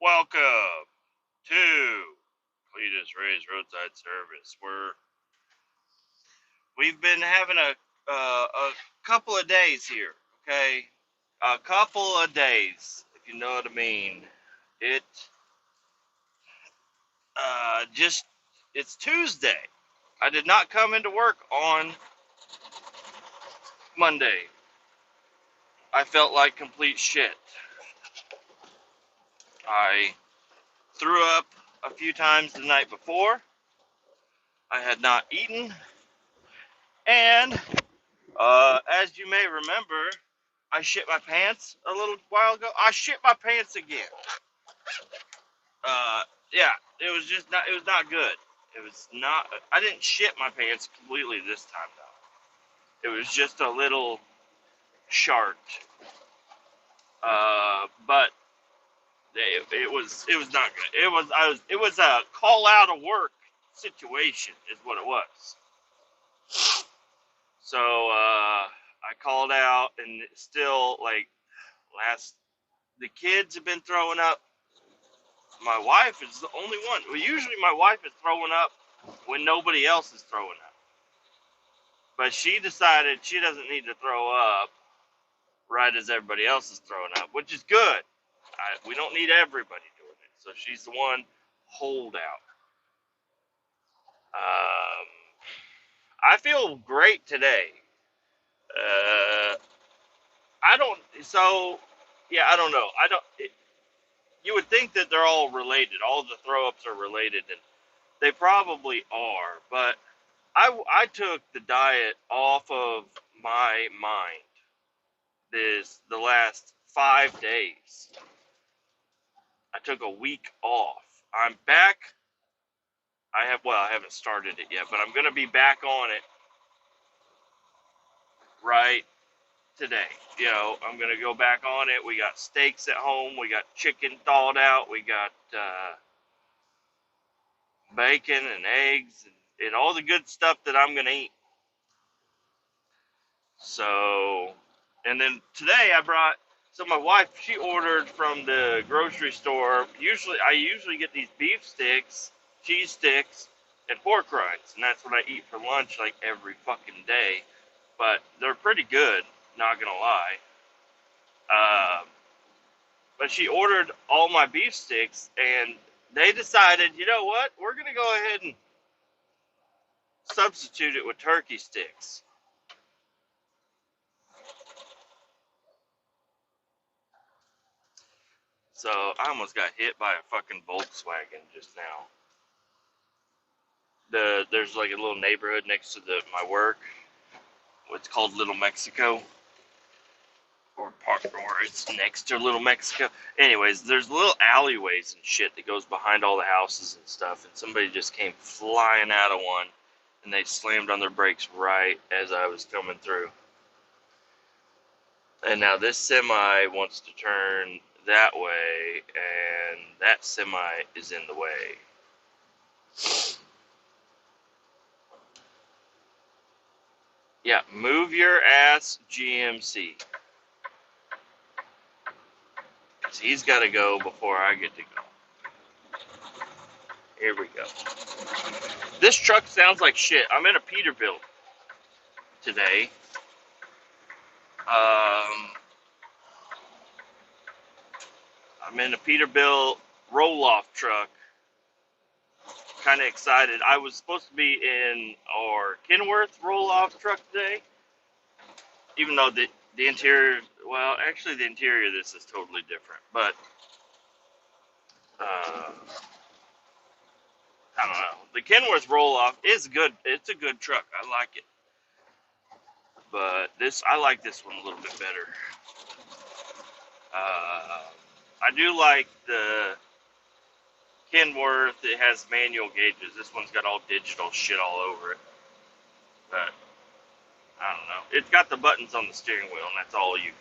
Welcome to Kletus Roadside Service. We've been having a couple of days here, okay? A couple of days, if you know what I mean. It just it's Tuesday. I did not come into work on Monday. I felt like complete shit. I threw up a few times the night before. I had not eaten, and as you may remember, I shit my pants a little while ago. I shit my pants again. Uh, yeah, it was just not. It was not good. It was not. I didn't shit my pants completely this time though. It was just a little shart. But it was not good. It was a call out of work situation is what it was. So I called out and still like the kids have been throwing up. My wife is the only one. Well, usually my wife is throwing up when nobody else is throwing up. But she decided she doesn't need to throw up right as everybody else is throwing up, which is good. We don't need everybody doing it. So she's the one holdout. I feel great today. I don't. So yeah, I don't know. I don't. You would think that they're all related. All the throw ups are related, and they probably are. But I took the diet off of my mind the last 5 days. I took a week off. I'm back. I haven't started it yet, but I'm gonna be back on it right today. I'm gonna go back on it. We got steaks at home. We got chicken thawed out. We got bacon and eggs and all the good stuff that I'm gonna eat. So, and then today so my wife, she ordered from the grocery store. I usually get these beef sticks, cheese sticks, and pork rinds, and that's what I eat for lunch like every fucking day. But they're pretty good, not gonna lie. But she ordered all my beef sticks, and they decided, you know what? We're gonna go ahead and substitute it with turkey sticks. So I almost got hit by a fucking Volkswagen just now. There's like a little neighborhood next to my work. It's called Little Mexico, or it's next to Little Mexico. Anyways, there's little alleyways and shit that goes behind all the houses and stuff. And somebody just came flying out of one, and they slammed on their brakes right as I was coming through. And now this semi wants to turn that way, and that semi is in the way. Yeah, move your ass, GMC. Because he's got to go before I get to go. Here we go. This truck sounds like shit. I'm in a Peterbilt today. I'm in a Peterbilt roll-off truck. Kind of excited. I was supposed to be in our Kenworth roll-off truck today, even though the interior, well, actually the interior of this is totally different, but I don't know. The Kenworth roll-off is good. It's a good truck. I like it, but I like this one a little bit better. I do like the Kenworth. It has manual gauges. This one's got all digital shit all over it. But I don't know. It's got the buttons on the steering wheel, and that's all you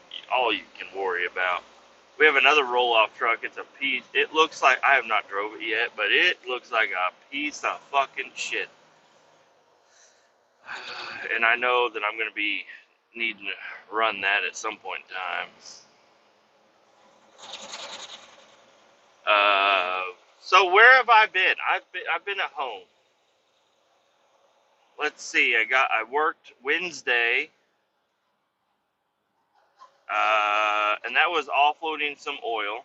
can worry about. We have another roll-off truck. It's a piece. It looks like, I have not drove it yet, but it looks like a piece of fucking shit. And I know that I'm going to be needing to run that at some point in time. So where have I been? I've been at home. Let's see. I worked Wednesday, and that was offloading some oil.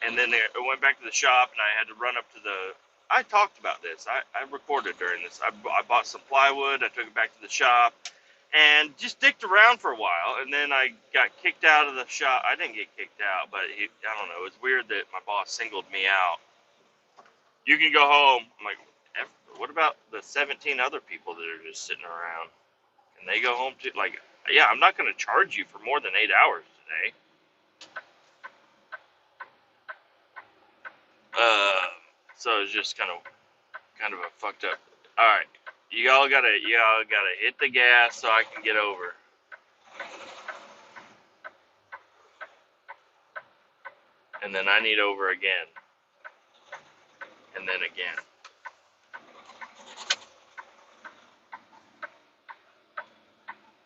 And then I went back to the shop, and I had to run up to the. I talked about this. I recorded during this. I bought some plywood. I took it back to the shop, and just dicked around for a while. And then I got kicked out of the shop. I didn't get kicked out, but I don't know. It was weird that my boss singled me out. You can go home. I'm like, what about the 17 other people that are just sitting around? Can they go home too? Like, yeah, I'm not going to charge you for more than 8 hours today. So it's just kind of a fucked up. All right, y'all gotta hit the gas so I can get over. And then I need over again. And then again.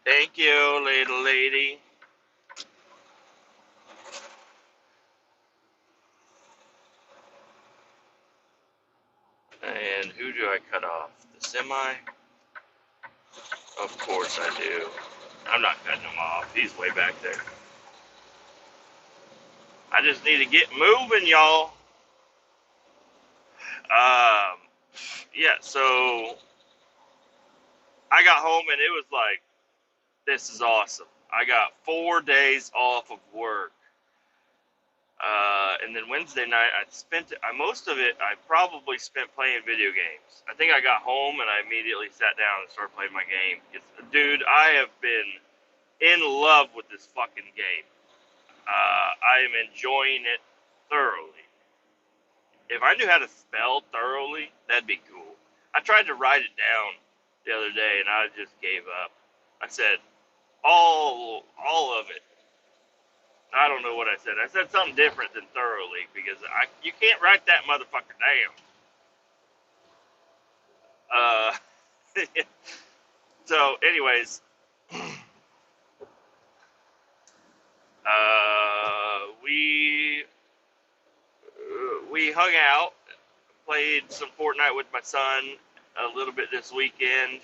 Thank you, little lady. And who do I cut off? The semi? Of course I do. I'm not cutting him off. He's way back there. I just need to get moving, y'all. Yeah, so I got home and it was like, this is awesome. I got 4 days off of work. And then Wednesday night, most of it, I probably spent playing video games. I think I got home and I immediately sat down and started playing my game. Dude, I have been in love with this fucking game. I am enjoying it thoroughly. If I knew how to spell thoroughly, that'd be cool. I tried to write it down the other day and I just gave up. I said, all of it. I don't know what I said. I said something different than thoroughly because you can't write that motherfucker down. So, anyways, we hung out, played some Fortnite with my son a little bit this weekend.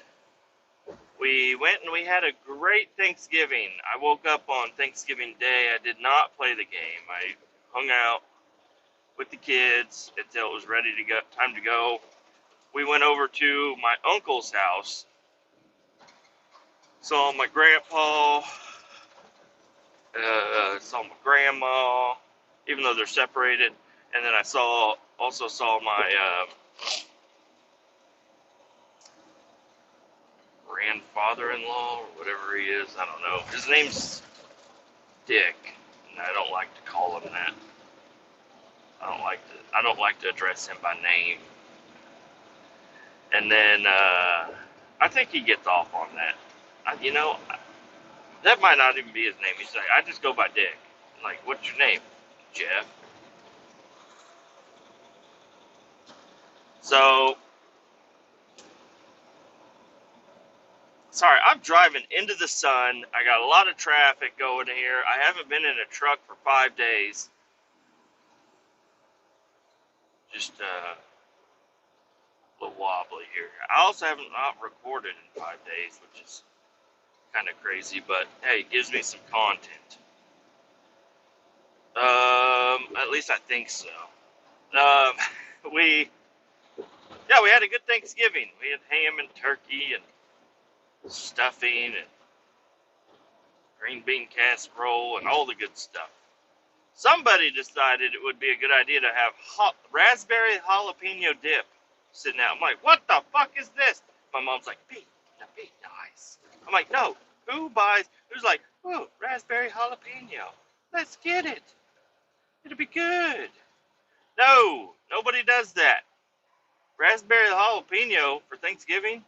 We went and we had a great Thanksgiving. I woke up on Thanksgiving Day. I did not play the game. I hung out with the kids until it was ready to go, time to go. We went over to my uncle's house. Saw my grandpa. Saw my grandma, even though they're separated. And then I also saw my grandfather-in-law or whatever he is. I don't know. His name's Dick, and I don't like to call him that. I don't like to address him by name. And then I think he gets off on that. That might not even be his name. He's like, I just go by Dick. I'm like, what's your name? Jeff. So, sorry, I'm driving into the sun. I got a lot of traffic going here. I haven't been in a truck for 5 days. Just a little wobbly here. I also haven't not recorded in 5 days, which is kind of crazy, but hey, it gives me some content. At least I think so. We had a good Thanksgiving. We had ham and turkey and stuffing and green bean casserole and all the good stuff. Somebody decided it would be a good idea to have raspberry jalapeno dip sitting out. I'm like, what the fuck is this? My mom's like, be nice. I'm like, no, who's like, oh, raspberry jalapeno. Let's get it. It'll be good. No, nobody does that. Raspberry jalapeno for Thanksgiving?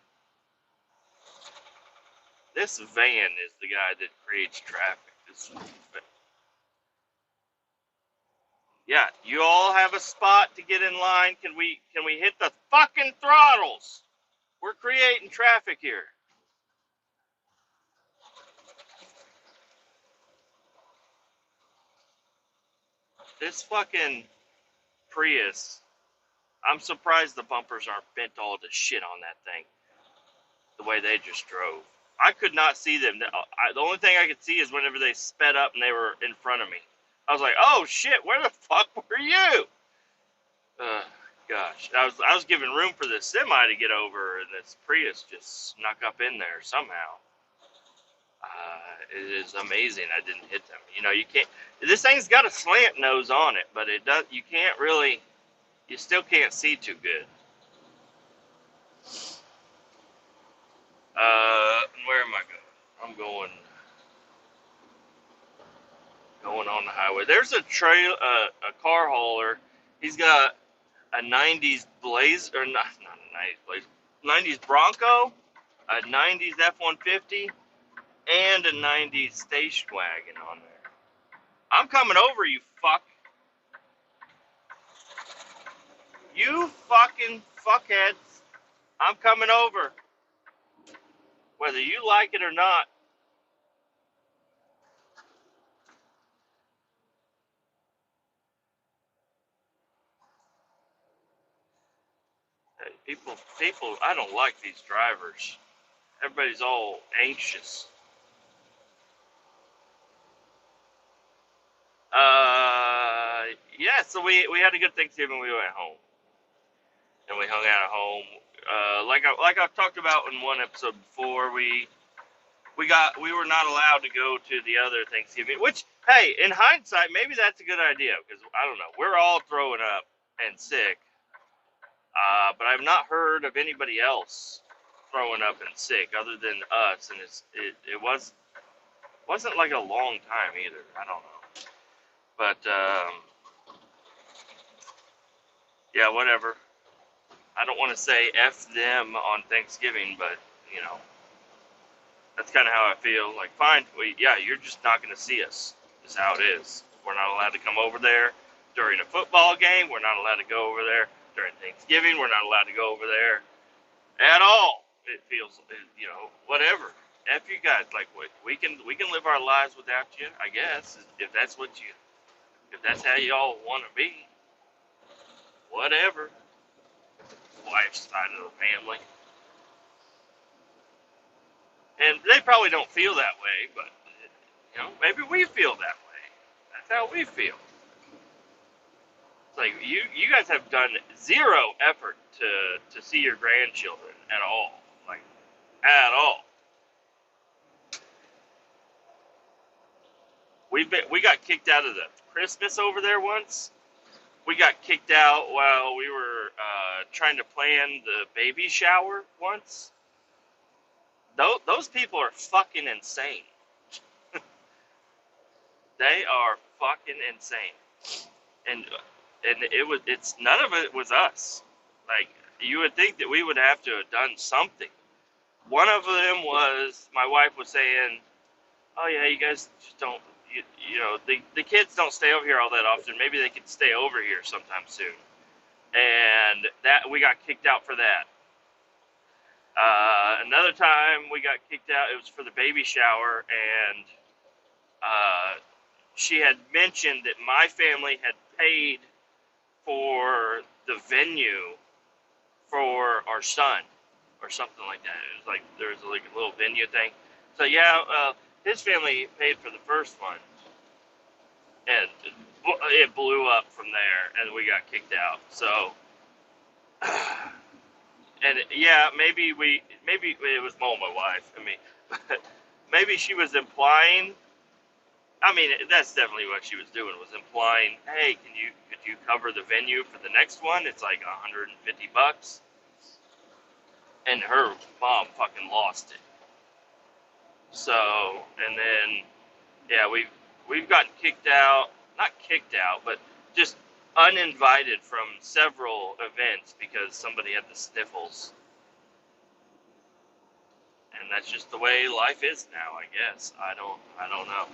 This van is the guy that creates traffic. Yeah, you all have a spot to get in line. Can we hit the fucking throttles? We're creating traffic here. this fucking Prius, I'm surprised the bumpers aren't bent all to shit on that thing, the way they just drove. I could not see them. The only thing I could see is whenever they sped up and they were in front of me. I was like, oh shit, where the fuck were you? Gosh, I was giving room for this semi to get over, and this Prius just snuck up in there somehow. It is amazing I didn't hit them. You know, you can't. This thing's got a slant nose on it, but it does. You can't really. You still can't see too good. Where am I going? I'm going on the highway. There's a a car hauler. He's got a '90s Blaze, or not a '90s Blaze, '90s Bronco, a '90s F-150, and a '90s station wagon on there. I'm coming over, you fuck. You fucking fuckheads. I'm coming over. Whether you like it or not. Hey, people, I don't like these drivers. Everybody's all anxious. Yeah, so we had a good Thanksgiving. We went home. And we hung out at home. Like I've talked about in one episode before, we were not allowed to go to the other Thanksgiving. Which, hey, in hindsight, maybe that's a good idea because I don't know. We're all throwing up and sick, but I've not heard of anybody else throwing up and sick other than us, and it wasn't like a long time either. I don't know, but yeah, whatever. I don't want to say F them on Thanksgiving, but, you know, that's kind of how I feel. Like, fine, you're just not going to see us. That's how it is. We're not allowed to come over there during a football game. We're not allowed to go over there during Thanksgiving. We're not allowed to go over there at all. It feels, you know, whatever. F you guys. Like, we can live our lives without you, I guess, if that's how y'all want to be. Whatever. Wife's side of the family. And they probably don't feel that way, but, you know, maybe we feel that way. That's how we feel. It's like, you guys have done zero effort to see your grandchildren at all. Like, at all. We got kicked out of the Christmas over there once. We got kicked out while we were trying to plan the baby shower once. Those people are fucking insane. They are fucking insane. And it's none of it was us. Like, you would think that we would have to have done something. One of them was, my wife was saying, oh yeah, you guys just don't, you know, the kids don't stay over here all that often. Maybe they could stay over here sometime soon. And that we got kicked out for that. Another time we got kicked out, it was for the baby shower, and she had mentioned that my family had paid for the venue for our son, or something like that. It was like, there was like a little venue thing. So yeah, his family paid for the first one, and it blew up from there, and we got kicked out. So, and yeah, maybe it was Mo, my wife. I mean, maybe she was implying. I mean, that's definitely what she was doing. Was implying, hey, could you cover the venue for the next one? It's like $150. And her mom fucking lost it. So, and then, yeah, we've gotten kicked out, not kicked out, but just uninvited from several events because somebody had the sniffles. And that's just the way life is now, I guess. I don't know.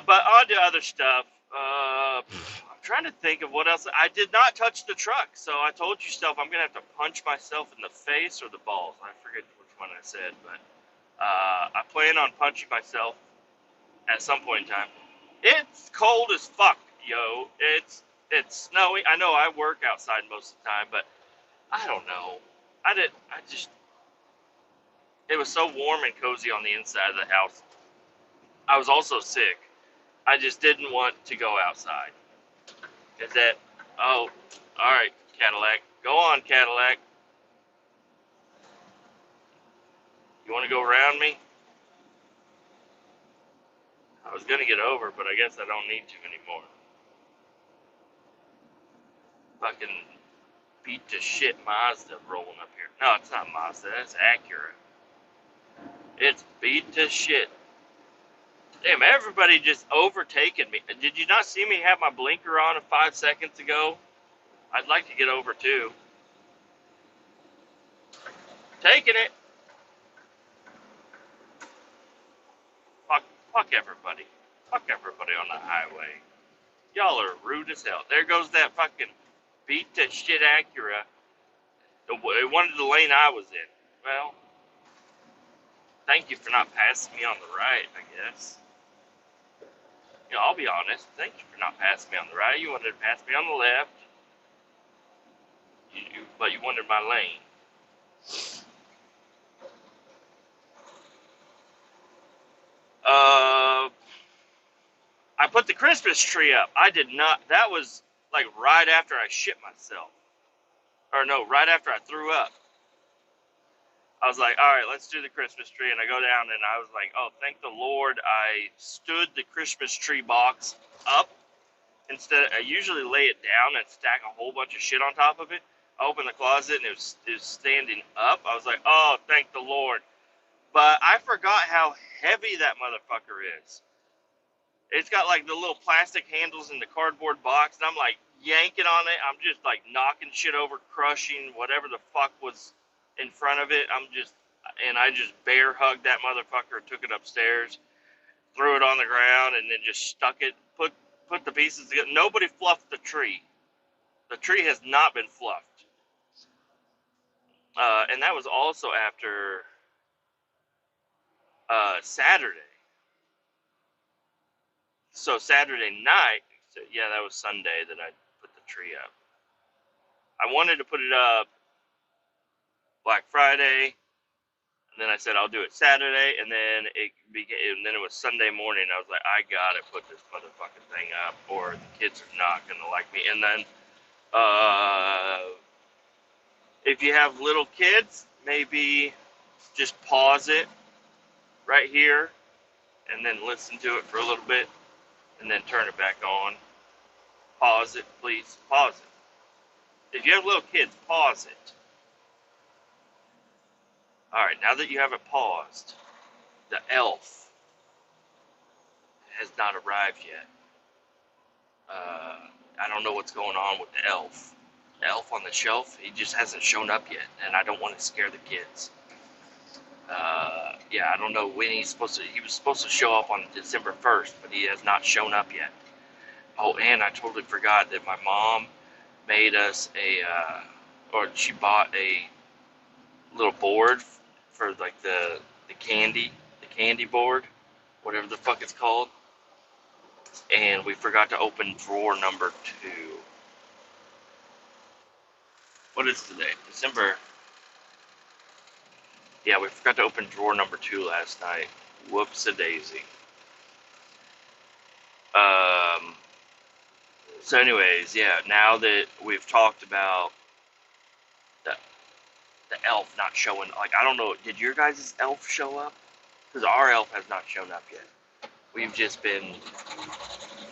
But on to other stuff. I'm trying to think of what else. I did not touch the truck, so I told you stuff. I'm gonna have to punch myself in the face or the balls. I forget which one I said, but I plan on punching myself at some point in time. It's cold as fuck, yo. It's snowy. I know I work outside most of the time, but I don't know. I just. It was so warm and cozy on the inside of the house. I was also sick. I just didn't want to go outside. Is that? Oh, all right, Cadillac. Go on, Cadillac. You want to go around me? I was gonna get over, but I guess I don't need to anymore. Fucking beat to shit Mazda rolling up here. No, it's not Mazda. That's Acura. It's beat to shit. Damn, everybody just overtaking me. Did you not see me have my blinker on 5 seconds ago? I'd like to get over too. Taking it. Fuck everybody. Fuck everybody on the highway. Y'all are rude as hell. There goes that fucking beat to shit Acura. It wanted the lane I was in. Well, thank you for not passing me on the right, I guess. You know, I'll be honest. Thank you for not passing me on the right. You wanted to pass me on the left. But you wanted my lane. I put the Christmas tree up. I did not. That was like right after I shit myself. Or no, right after I threw up. I was like, all right, let's do the Christmas tree. And I go down and I was like, oh, thank the Lord I stood the Christmas tree box up. Instead, I usually lay it down and stack a whole bunch of shit on top of it. I opened the closet and it was standing up. I was like, oh, thank the Lord. But I forgot how heavy that motherfucker is. It's got like the little plastic handles in the cardboard box, and I'm like yanking on it. I'm just like knocking shit over, crushing whatever the fuck was in front of it. I just bear hugged that motherfucker, took it upstairs, threw it on the ground, and then just stuck it, put the pieces together. Nobody fluffed the tree. The tree has not been fluffed. And that was also after Saturday. So Saturday night, so yeah, that was Sunday that I put the tree up. I wanted to put it up Black Friday, and then I said I'll do it Saturday, and then it was Sunday morning. I was like, I gotta put this motherfucking thing up, or the kids are not gonna like me. And then, if you have little kids, maybe just pause it right here, and then listen to it for a little bit, and then turn it back on. Pause it, please. Pause it. If you have little kids, pause it. Alright, now that you have it paused, the elf has not arrived yet. I don't know what's going on with the elf. The elf on the shelf, he just hasn't shown up yet, and I don't want to scare the kids. Yeah, I don't know when he was supposed to show up on December 1st, but he has not shown up yet. Oh, and I totally forgot that my mom made us she bought a little board for like the candy board, whatever the fuck it's called. And we forgot to open drawer number 2. What is today? December. Yeah, we forgot to open drawer number 2 last night. Whoops-a-daisy. So anyways, yeah, now that we've talked about the elf not showing, like, I don't know, did your guys' elf show up? Because our elf has not shown up yet. We've just been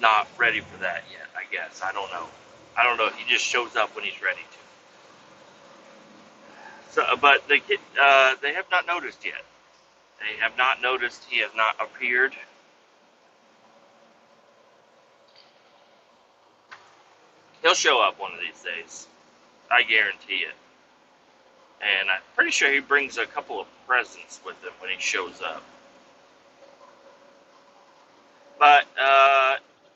not ready for that yet, I guess. I don't know. He just shows up when he's ready to. So, but they have not noticed yet. They have not noticed he has not appeared. He'll show up one of these days. I guarantee it. And I'm pretty sure he brings a couple of presents with him when he shows up. But,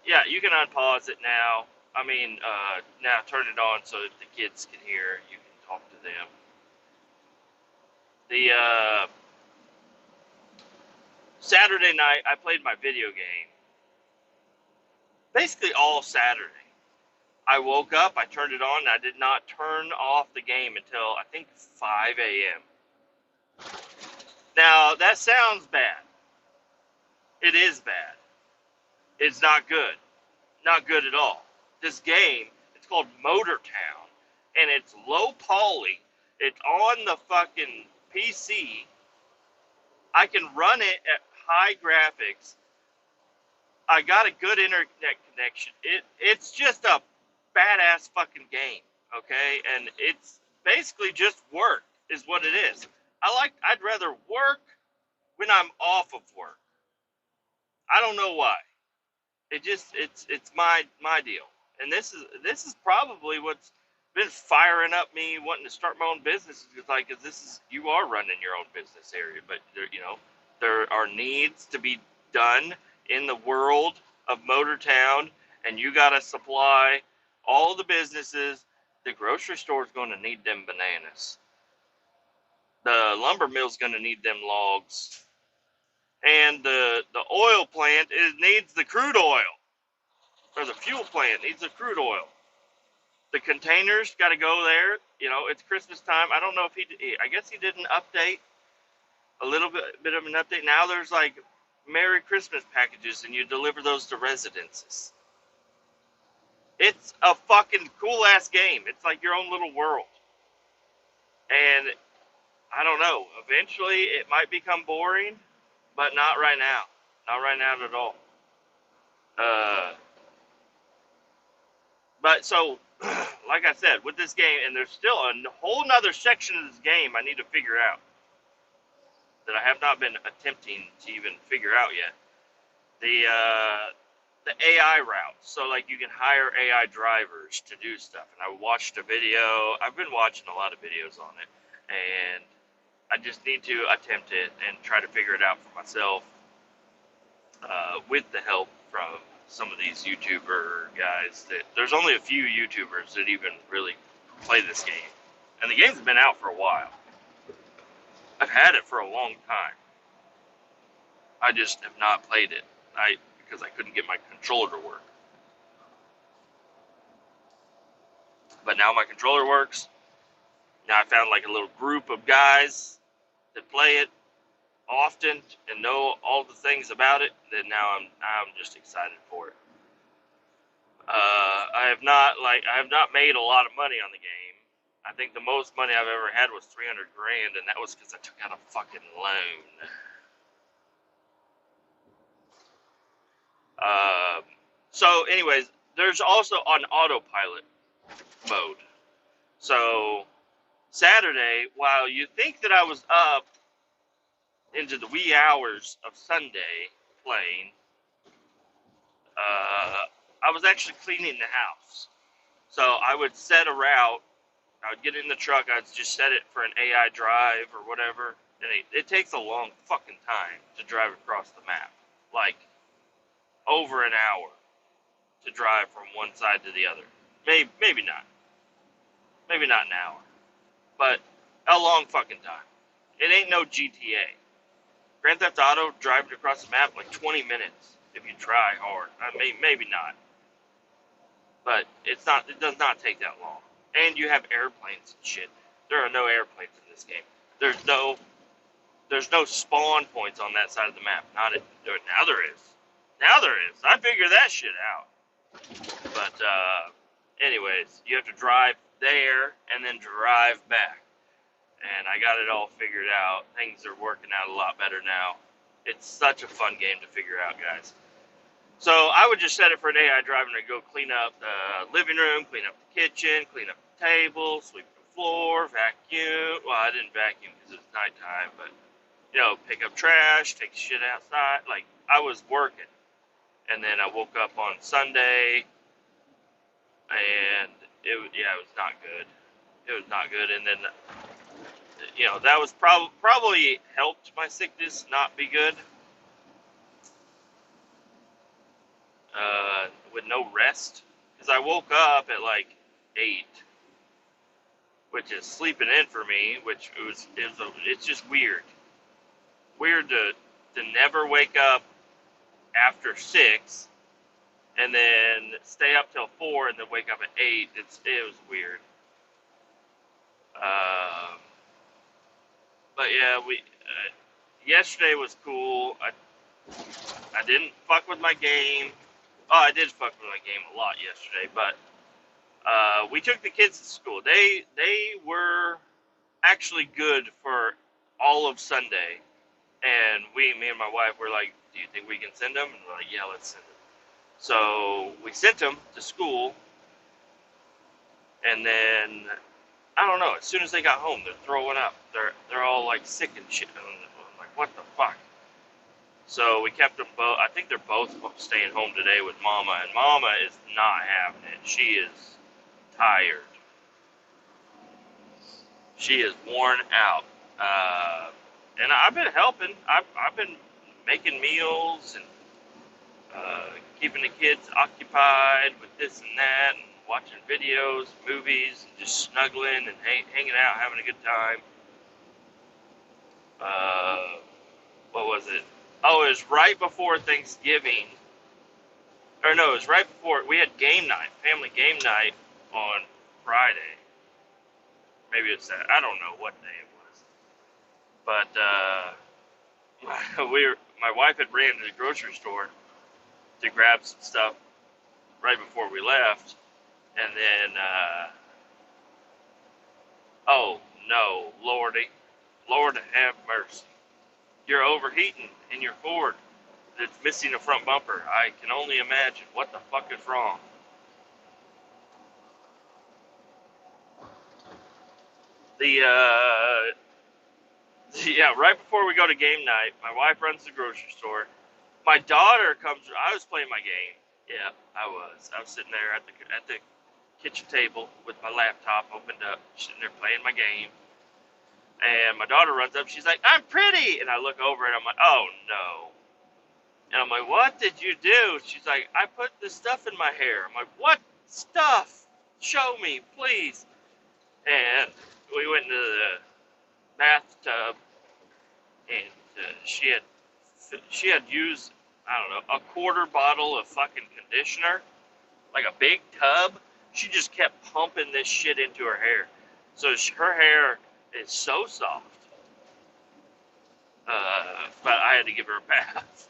yeah, you can unpause it now. I mean, now turn it on so that the kids can hear. You can talk to them. The, Saturday night, I played my video game. basically all Saturday. I woke up, I turned it on, and I did not turn off the game until I think 5 a.m. Now, that sounds bad. It is bad. It's not good. Not good at all. This game, it's called Motor Town, and it's low poly. It's on the fucking PC. I can run it at high graphics. I got a good internet connection. It's just a badass fucking game, okay? And it's basically just work is what it is. I'd rather work when I'm off of work. I don't know why. It's my deal. And this is probably what's been firing up me wanting to start my own business. Is like, cause you are running your own business area, but there are needs to be done in the world of Motor Town, and you got to supply all the businesses. The grocery store is going to need them bananas. The lumber mill's going to need them logs, and the oil plant needs the crude oil, or the fuel plant needs the crude oil. The containers got to go there. It's Christmas time. I don't know if I guess he did an update, a little bit of an update. Now there's like Merry Christmas packages, and you deliver those to residences. It's a fucking cool ass game. It's like your own little world. And I don't know. Eventually, it might become boring, but not right now. Not right now at all. But so, like I said, with this game, and there's still a whole nother section of this game I need to figure out that I have not been attempting to even figure out yet. The AI route. So, like, you can hire AI drivers to do stuff. And I watched a video. I've been watching a lot of videos on it. And I just need to attempt it and try to figure it out for myself with the help from some of these YouTuber guys. There's only a few YouTubers that even really play this game. And the game's been out for a while. I've had it for a long time. I just have not played it. Because I couldn't get my controller to work. But now my controller works. Now I found like a little group of guys that play it often and know all the things about it. Then now I'm just excited for it. I have not made a lot of money on the game. I think the most money I've ever had was $300 grand, and that was because I took out a fucking loan. So anyways, there's also an autopilot mode. So Saturday, while you think that I was up into the wee hours of Sunday playing, I was actually cleaning the house. So I would set a route. I would get in the truck. I'd just set it for an AI drive or whatever. And it takes a long fucking time to drive across the map. Like, over an hour to drive from one side to the other. Maybe not. Maybe not an hour. But a long fucking time. It ain't no GTA. Grand Theft Auto driving across the map like 20 minutes if you try hard. Maybe not. But it does not take that long. And you have airplanes and shit. There are no airplanes in this game. There's no spawn points on that side of the map. Now there is. Now there is. I figured that shit out. But, anyways, you have to drive there and then drive back. And I got it all figured out. Things are working out a lot better now. It's such a fun game to figure out, guys. So I would just set it for an AI driver and go clean up the living room, clean up the kitchen, clean up the table, sweep the floor, vacuum. Well, I didn't vacuum because it was nighttime, but, pick up trash, take shit outside. Like, I was working. And then I woke up on Sunday, and it was not good. It was not good. And then, that was probably helped my sickness not be good. With no rest. Because I woke up at like 8, which is sleeping in for me, which it's just weird. Weird to never wake up after 6 and then stay up till 4 and then wake up at 8. It was weird. Um, but yeah, yesterday was cool. I didn't fuck with my game. Oh, I did fuck with my game a lot yesterday, but we took the kids to school. They were actually good for all of Sunday, and me and my wife were like, "Do you think we can send them?" And we're like, "Yeah, let's send them." So we sent them to school, and then I don't know. As soon as they got home, they're throwing up. They're all like sick and shit. And I'm like, what the fuck? So we kept them both. I think they're both staying home today with Mama, and Mama is not having it. She is tired. She is worn out. And I've been helping. I've been making meals and keeping the kids occupied with this and that, and watching videos, movies, and just snuggling and hanging out, having a good time. What was it? Oh, it was right before Thanksgiving. Or no, it was right before. We had game night, family game night on Friday. Maybe it's that. I don't know what day it was. But my wife had ran to the grocery store to grab some stuff right before we left. And then, oh no, Lordy, Lord have mercy. You're overheating in your Ford. It's missing a front bumper. I can only imagine what the fuck is wrong. Yeah, right before we go to game night, my wife runs the grocery store. My daughter comes. I was playing my game. Yeah, I was. I was sitting there at the kitchen table with my laptop opened up, sitting there playing my game. And my daughter runs up. She's like, "I'm pretty," and I look over and I'm like, "Oh no." And I'm like, "What did you do?" She's like, "I put this stuff in my hair." I'm like, "What stuff? Show me, please." And we went into the bathtub, and she had used, I don't know, a quarter bottle of fucking conditioner, like a big tub. She just kept pumping this shit into her hair, so her hair is so soft. But I had to give her a bath.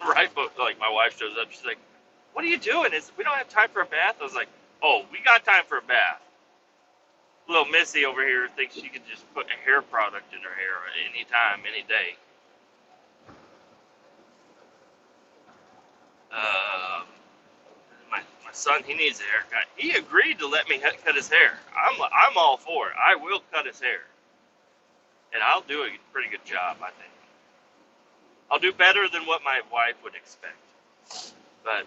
Right, but like my wife shows up, she's like, "What are you doing? We don't have time for a bath." I was like, "Oh, we got time for a bath." Little Missy over here thinks she can just put a hair product in her hair anytime, any day. Um, my son, he needs a haircut. He agreed to let me cut his hair. I'm all for it. I will cut his hair, and I'll do a pretty good job. I think I'll do better than what my wife would expect. But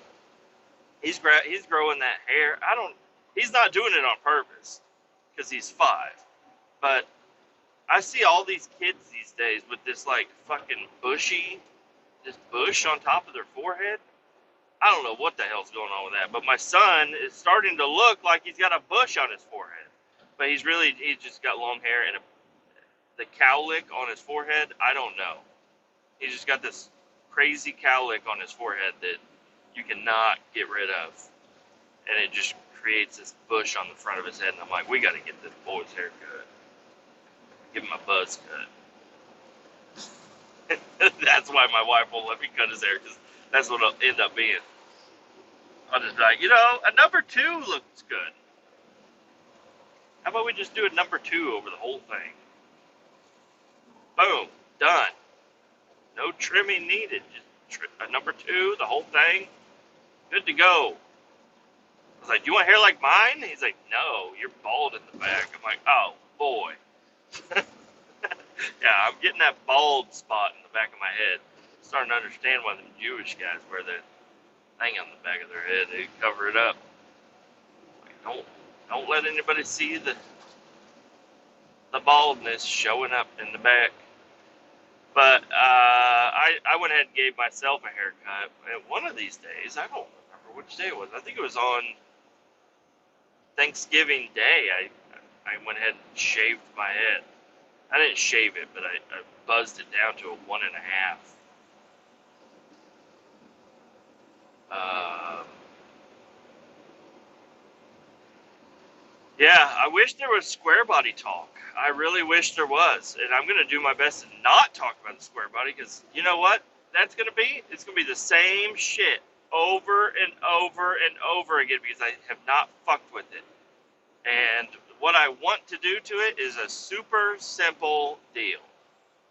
he's growing that hair. He's not doing it on purpose because he's 5. But I see all these kids these days with this like fucking this bush on top of their forehead. I don't know what the hell's going on with that, but my son is starting to look like he's got a bush on his forehead. But he's just got long hair and the cowlick on his forehead, I don't know. He's just got this crazy cowlick on his forehead that you cannot get rid of. And it just creates this bush on the front of his head. And I'm like, we got to get this boy's hair cut. Give him a buzz cut. That's why my wife won't let me cut his hair, because that's what it'll end up being. I'll just be like, a number 2 looks good. How about we just do a number 2 over the whole thing? Boom. Done. No trimming needed. Just a number 2, the whole thing. Good to go. I was like, "Do you want hair like mine?" He's like, "No, you're bald in the back." I'm like, "Oh, boy." Yeah, I'm getting that bald spot in the back of my head. I'm starting to understand why them Jewish guys wear that thing on the back of their head. They cover it up. Like, don't let anybody see the baldness showing up in the back. But I went ahead and gave myself a haircut. And one of these days, I don't remember which day it was. I think it was on Thanksgiving Day. I went ahead and shaved my head. I didn't shave it, but I buzzed it down to a 1.5. Yeah, I wish there was square body talk. I really wish there was, and I'm gonna do my best to not talk about the square body because you know what? That's gonna be. It's gonna be the same shit over and over and over again because I have not fucked with it. And what I want to do to it is a super simple deal,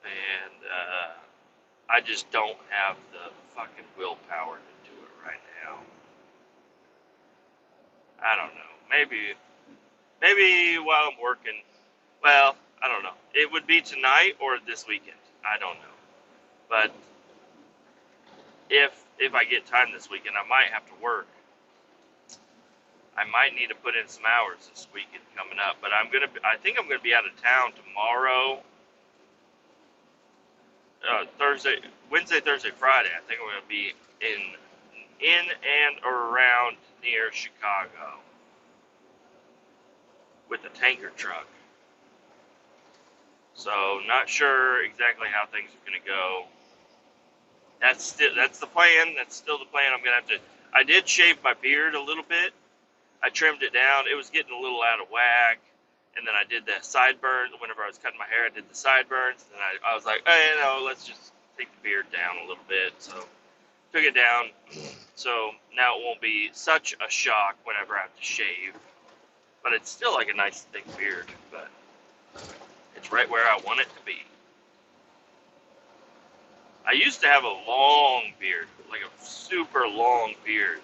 and I just don't have the fucking willpower to do it right now. I don't know. Maybe while I'm working. Well, I don't know. It would be tonight or this weekend. I don't know. But if I get time this weekend, I might have to work. I might need to put in some hours this weekend coming up. But I think I'm gonna be out of town tomorrow, Thursday, Wednesday, Thursday, Friday. I think I'm gonna be in and around near Chicago with a tanker truck. So not sure exactly how things are gonna go. That's the plan. That's still the plan. I'm gonna have to. I did shave my beard a little bit. I trimmed it down. It was getting a little out of whack. And then I did the sideburns. Whenever I was cutting my hair, I did the sideburns. And I was like, hey, let's just take the beard down a little bit. So took it down. So now it won't be such a shock whenever I have to shave. But it's still like a nice thick beard. But it's right where I want it to be. I used to have a long beard, like a super long beard,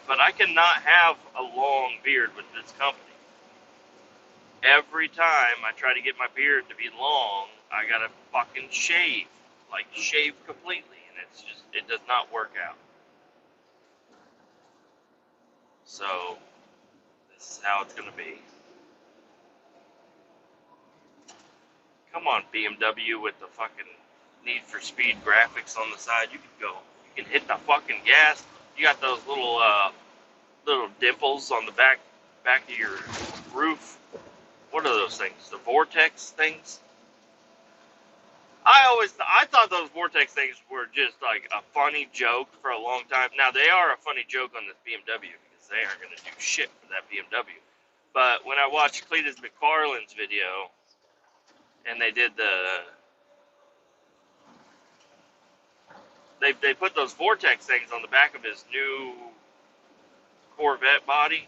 but I cannot have a long beard with this company. Every time I try to get my beard to be long, I gotta fucking shave, like shave completely, and it does not work out. So, this is how it's gonna be. Come on, BMW with the fucking Need for Speed graphics on the side. You can go. You can hit the fucking gas. You got those little dimples on the back of your roof. What are those things? The vortex things? I thought those vortex things were just like a funny joke for a long time. Now they are a funny joke on this BMW because they aren't gonna do shit for that BMW. But when I watched Kletus McFarland's video and they did they put those vortex things on the back of his new Corvette body.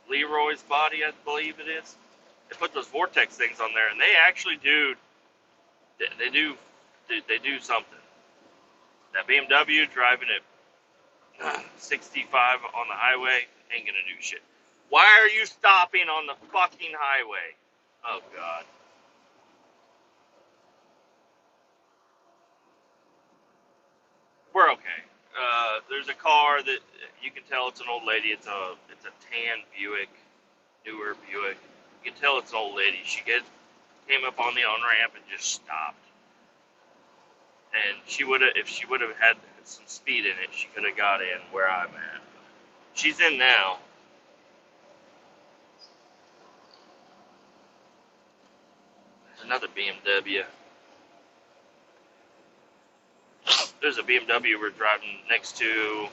Leroy's body, I believe it is. They put those vortex things on there, and they actually do something. That BMW driving at 65 on the highway ain't gonna do shit. Why are you stopping on the fucking highway? Oh God. We're okay. There's a car that you can tell it's an old lady. It's a tan Buick, newer Buick. You can tell it's an old lady. She came up on the on ramp and just stopped. And if she would have had some speed in it, she could have got in where I'm at. She's in now. There's another BMW. There's a BMW we're driving next to,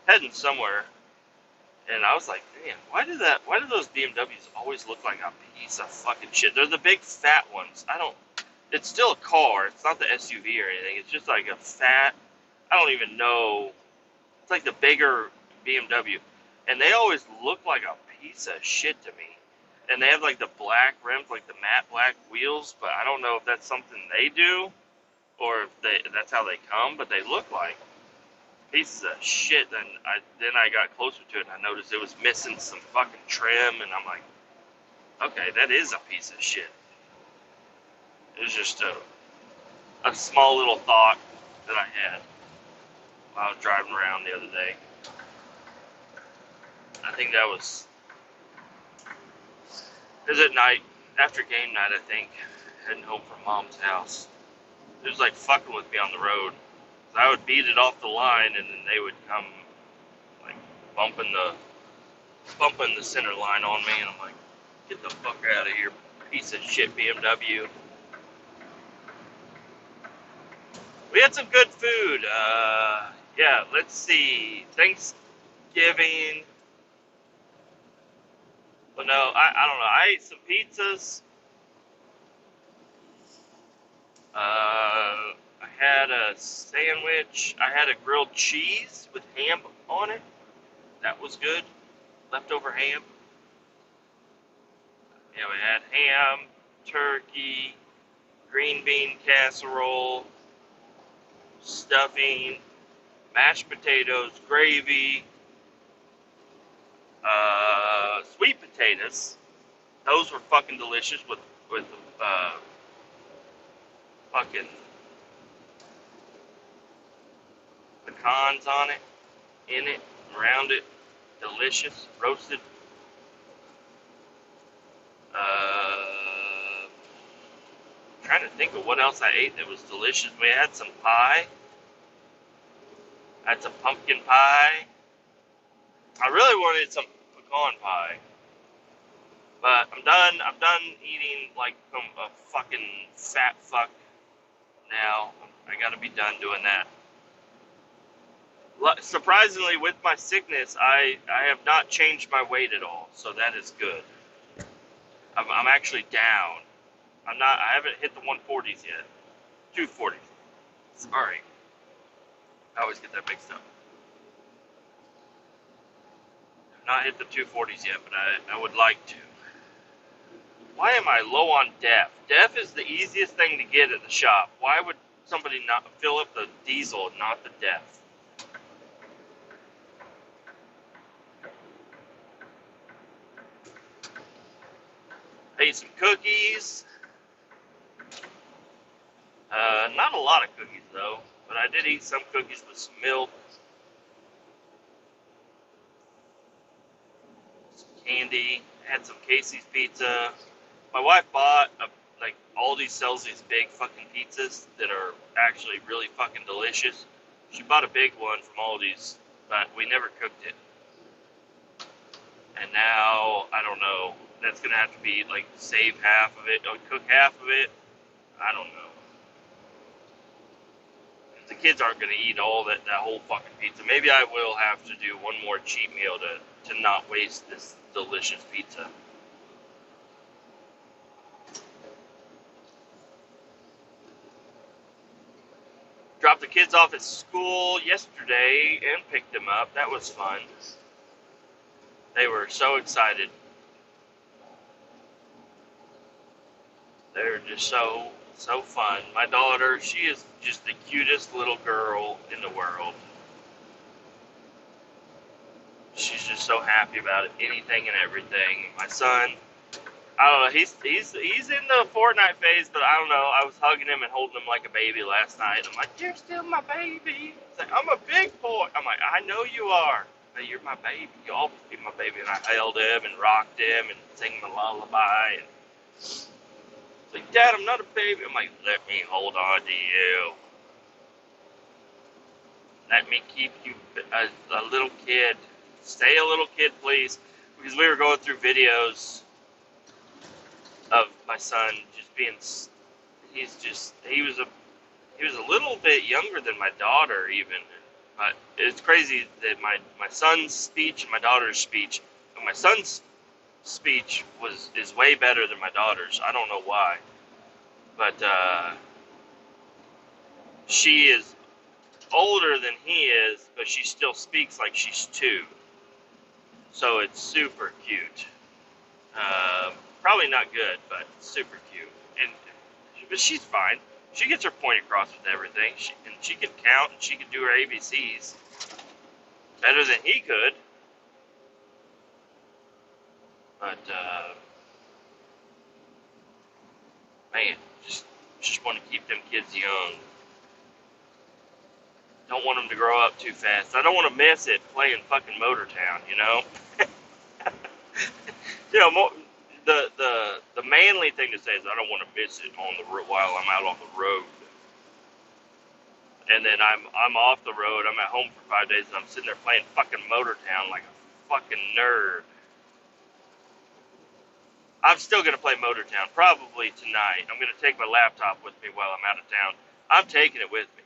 heading somewhere. And I was like, man, why do those BMWs always look like a piece of fucking shit? They're the big fat ones. It's still a car. It's not the SUV or anything. It's just like a fat, I don't even know. It's like the bigger BMW. And they always look like a piece of shit to me. And they have like the black rims, like the matte black wheels, but I don't know if that's something they do or if that's how they come, but they look like pieces of shit. Then I got closer to it and I noticed it was missing some fucking trim, and I'm like, okay, that is a piece of shit. It was just a small little thought that I had while I was driving around the other day. I think it was at night, after game night, I think, heading home from Mom's house. It was like fucking with me on the road. I would beat it off the line, and then they would come, like, bumping the center line on me, and I'm like, get the fuck out of here, piece of shit BMW. We had some good food. Yeah, let's see. Thanksgiving Thanksgiving. But no, I don't know. I ate some pizzas. I had a sandwich. I had a grilled cheese with ham on it. That was good. Leftover ham. Yeah, we had ham, turkey, green bean casserole, stuffing, mashed potatoes, gravy, sweet potatoes. Those were fucking delicious with uh, fucking pecans on it, in it, around it. Delicious, roasted. Trying to think of what else I ate that was delicious. We had some pie. I had some pumpkin pie. I really wanted some pecan pie. But I'm done. I'm done eating like a fucking fat fuck now. I gotta be done doing that. Surprisingly, with my sickness, I have not changed my weight at all. So that is good. I'm actually down. I haven't hit the 140s yet. 240s. Sorry. I always get that mixed up. I've not hit the 240s yet, but I would like to. Why am I low on DEF? DEF is the easiest thing to get at the shop. Why would somebody not fill up the diesel and not the DEF? I ate some cookies. Not a lot of cookies, though. But I did eat some cookies with some milk. Some candy. I had some Casey's pizza. My wife bought, Aldi sells these big fucking pizzas that are actually really fucking delicious. She bought a big one from Aldi's, but we never cooked it. And now, I don't know. That's going to have to be, save half of it, or cook half of it. I don't know. The kids aren't going to eat all that whole fucking pizza. Maybe I will have to do one more cheat meal to not waste this delicious pizza. Dropped the kids off at school yesterday and picked them up. That was fun. They were so excited. They're just so fun. My daughter, she is just the cutest little girl in the world. She's just so happy about anything and everything. My son, I don't know, he's in the Fortnite phase, but I don't know. I was hugging him and holding him like a baby last night. I'm like, you're still my baby. He's like, I'm a big boy. I'm like, I know you are. But you're my baby. You'll always be my baby. And I held him and rocked him and sang him a lullaby. And it's like, Dad, I'm not a baby. I'm like, let me hold on to you. Let me keep you a little kid. Stay a little kid, please. Because we were going through videos of my son just being, he was a little bit younger than my daughter even. But it's crazy that my son's speech and my daughter's speech, my son's speech is way better than my daughter's. I don't know why. But she is older than he is, but she still speaks like she's 2. So it's super cute. Probably not good, but super cute. But she's fine. She gets her point across with everything. She can count and she can do her ABCs better than he could. But man, just want to keep them kids young. Don't want them to grow up too fast. I don't want to miss it playing fucking Motortown, you know? You know, the manly thing to say is I don't want to miss it on the while I'm out on the road. And then I'm off the road. I'm at home for 5 days, and I'm sitting there playing fucking Motortown like a fucking nerd. I'm still gonna play Motortown probably tonight. I'm gonna take my laptop with me while I'm out of town. I'm taking it with me.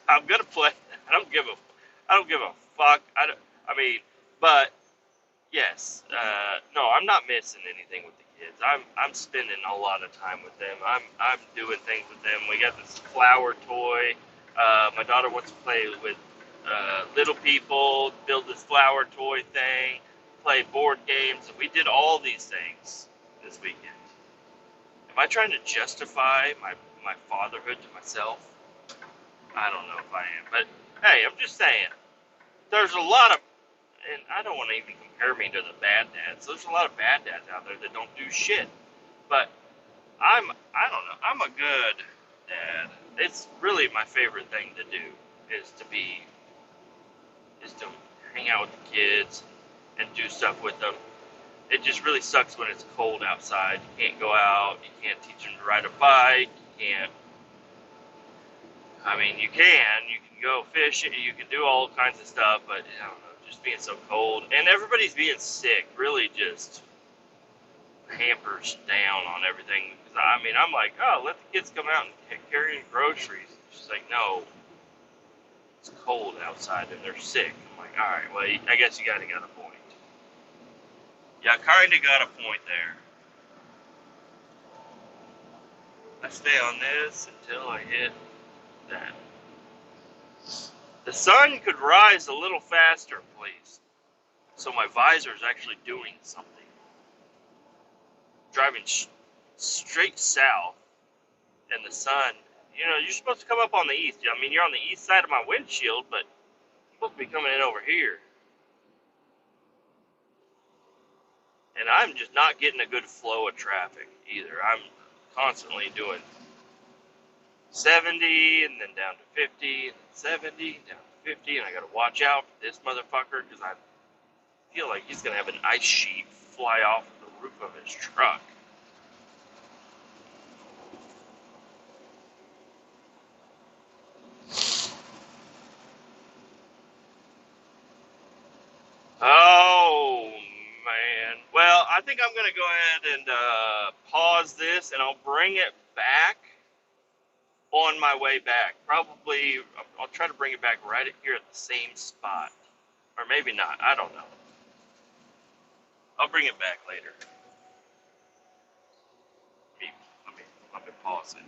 I'm gonna play. I don't give a fuck. I mean, But yes, no, I'm not missing anything with the kids. I'm spending a lot of time with them. I'm doing things with them. We got this flower toy. My daughter wants to play with little people, build this flower toy thing, play board games. We did all these things this weekend. Am I trying to justify my fatherhood to myself? I don't know if I am, but hey, I'm just saying. There's a lot of, and I don't want to even compare me to the bad dads. There's a lot of bad dads out there that don't do shit. But I don't know, I'm a good dad. It's really my favorite thing to do is to hang out with the kids and do stuff with them. It just really sucks when it's cold outside. You can't go out. You can't teach them to ride a bike. You can't. I mean, you can go fishing. You can do all kinds of stuff, but I don't know, just being so cold and everybody's being sick really just hampers down on everything. Because I mean, I'm like, oh, let the kids come out and carry groceries. She's like, no, it's cold outside and they're sick. I'm like, all right, well, I guess you got a point. Yeah, kind of got a point there. I stay on this until I hit that. The sun could rise a little faster, please. So my visor is actually doing something. Driving straight south, and the sun, you're supposed to come up on the east. I mean, you're on the east side of my windshield, but you're supposed to be coming in over here. And I'm just not getting a good flow of traffic either. I'm constantly doing 70 and then down to 50 and then 70 down to 50, and I gotta watch out for this motherfucker because I feel like he's gonna have an ice sheet fly off the roof of his truck. Oh man. Well, I think I'm gonna go ahead and pause this, and I'll bring it back on my way back. Probably, I'll try to bring it back right here at the same spot, or maybe not. I don't know. I'll bring it back later. Let me pause it.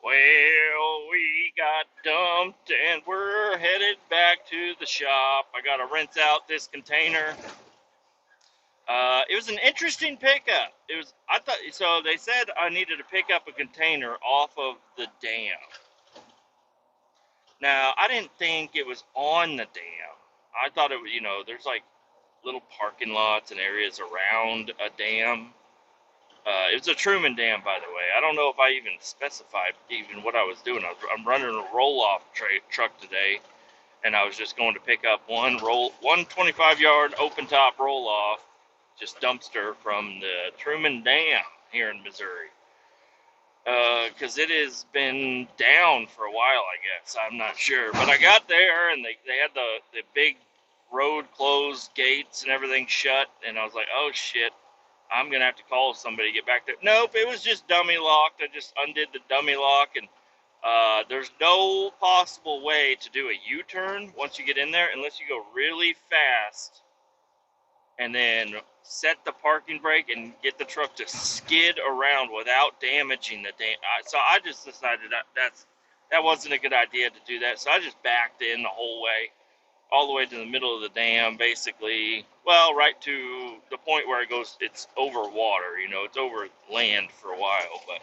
Well, we got dumped and we're headed back to the shop. I got to rinse out this container. It was an interesting pickup. So they said I needed to pick up a container off of the dam. Now, I didn't think it was on the dam. I thought it was, there's like little parking lots and areas around a dam. It was a Truman Dam, by the way. I don't know if I even specified even what I was doing. I'm running a roll-off truck today, and I was just going to pick up one 25-yard open-top roll-off, just dumpster from the Truman Dam here in Missouri. Because it has been down for a while, I guess. I'm not sure. But I got there, and they had the big road closed, gates and everything shut, and I was like, oh, shit. I'm going to have to call somebody to get back there. Nope, it was just dummy locked. I just undid the dummy lock, and there's no possible way to do a U-turn once you get in there unless you go really fast and then set the parking brake and get the truck to skid around without damaging the dam. So I just decided that wasn't a good idea to do that, so I just backed in the whole way. All the way to the middle of the dam, basically. Well, right to the point where it's over water, it's over land for a while, but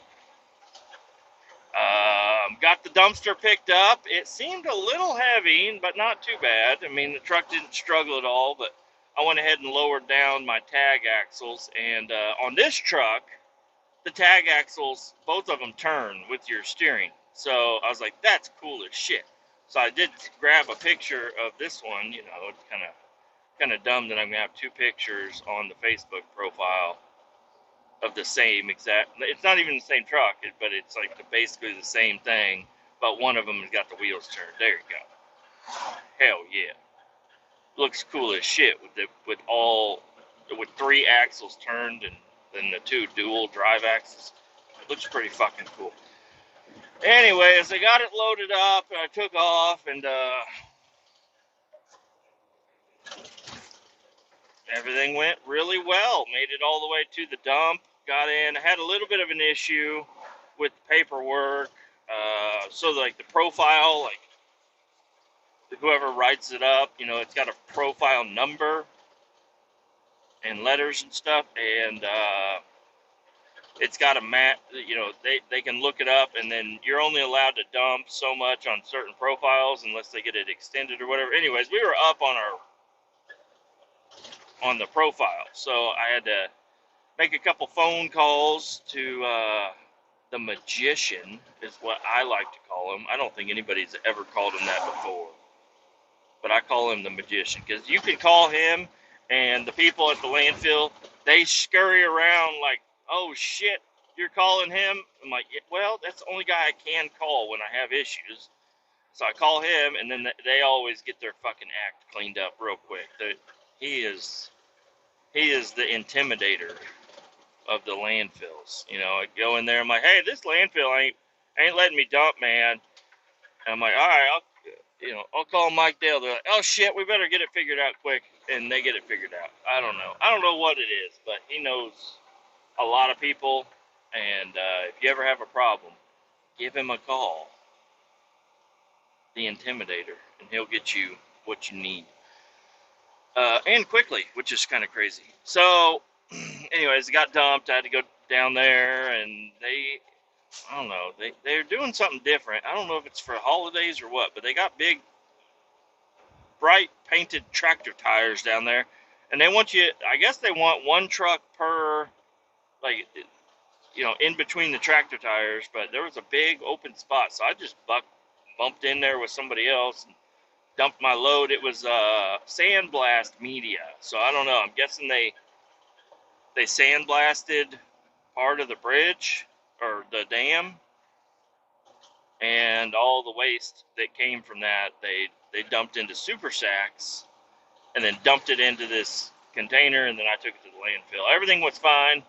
got the dumpster picked up. It seemed a little heavy, but not too bad. I mean, the truck didn't struggle at all, but I went ahead and lowered down my tag axles, and on this truck, the tag axles, both of them turn with your steering. So I was like, that's cool as shit. So I did grab a picture of this one. It's kind of dumb that I'm gonna have two pictures on the Facebook profile of the same exact. It's not even the same truck, but it's like basically the same thing. But one of them has got the wheels turned. There you go. Hell yeah, looks cool as shit with three axles turned and then the two dual drive axles. It looks pretty fucking cool. Anyways, I got it loaded up, and I took off, and everything went really well. Made it all the way to the dump. Got in. I had a little bit of an issue with the paperwork. So like the profile, like whoever writes it up, it's got a profile number and letters and stuff, and it's got a map. They can look it up, and then you're only allowed to dump so much on certain profiles unless they get it extended or whatever. Anyways, we were up on the profile, so I had to make a couple phone calls to the magician, is what I like to call him. I don't think anybody's ever called him that before, but I call him the magician because you can call him, and the people at the landfill, they scurry around like, oh shit, you're calling him? I'm like, yeah, well, that's the only guy I can call when I have issues. So I call him, and then they always get their fucking act cleaned up real quick. He is the intimidator of the landfills. I go in there, I'm like, hey, this landfill ain't letting me dump, man. And I'm like, all right, I'll call Mike Dale. They're like, oh shit, we better get it figured out quick, and they get it figured out. I don't know what it is, but he knows a lot of people, and if you ever have a problem, give him a call, the intimidator, and he'll get you what you need, and quickly, which is kind of crazy. So anyways, it got dumped. I had to go down there, and I don't know, they're doing something different. I don't know if it's for holidays or what, but they got big, bright painted tractor tires down there, and they want you, I guess they want one truck per, like, in between the tractor tires, but there was a big open spot, so I just bumped in there with somebody else and dumped my load. It was sandblast media, so I don't know. I'm guessing they sandblasted part of the bridge or the dam, and all the waste that came from that they dumped into super sacks and then dumped it into this container, and then I took it to the landfill. Everything was fine,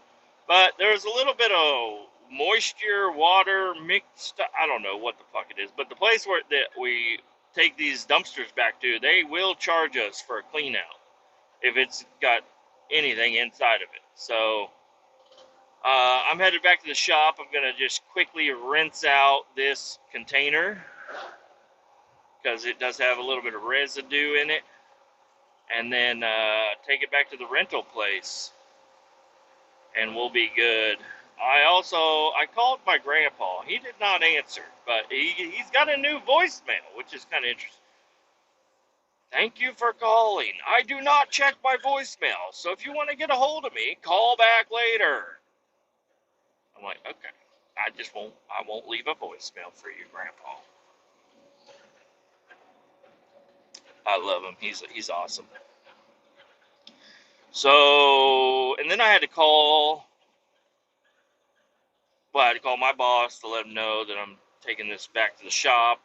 but there was a little bit of moisture, water mixed. I don't know what the fuck it is, but the place that we take these dumpsters back to, they will charge us for a clean out if it's got anything inside of it. So I'm headed back to the shop. I'm going to just quickly rinse out this container because it does have a little bit of residue in it, and then take it back to the rental place, and we'll be good. I called my grandpa. He did not answer, but he's got a new voicemail, which is kind of interesting. Thank you for calling. I do not check my voicemail, so if you want to get a hold of me, call back later. I'm like, okay. I won't leave a voicemail for you, Grandpa. I love him. He's awesome. So, and then I had to call my boss to let him know that I'm taking this back to the shop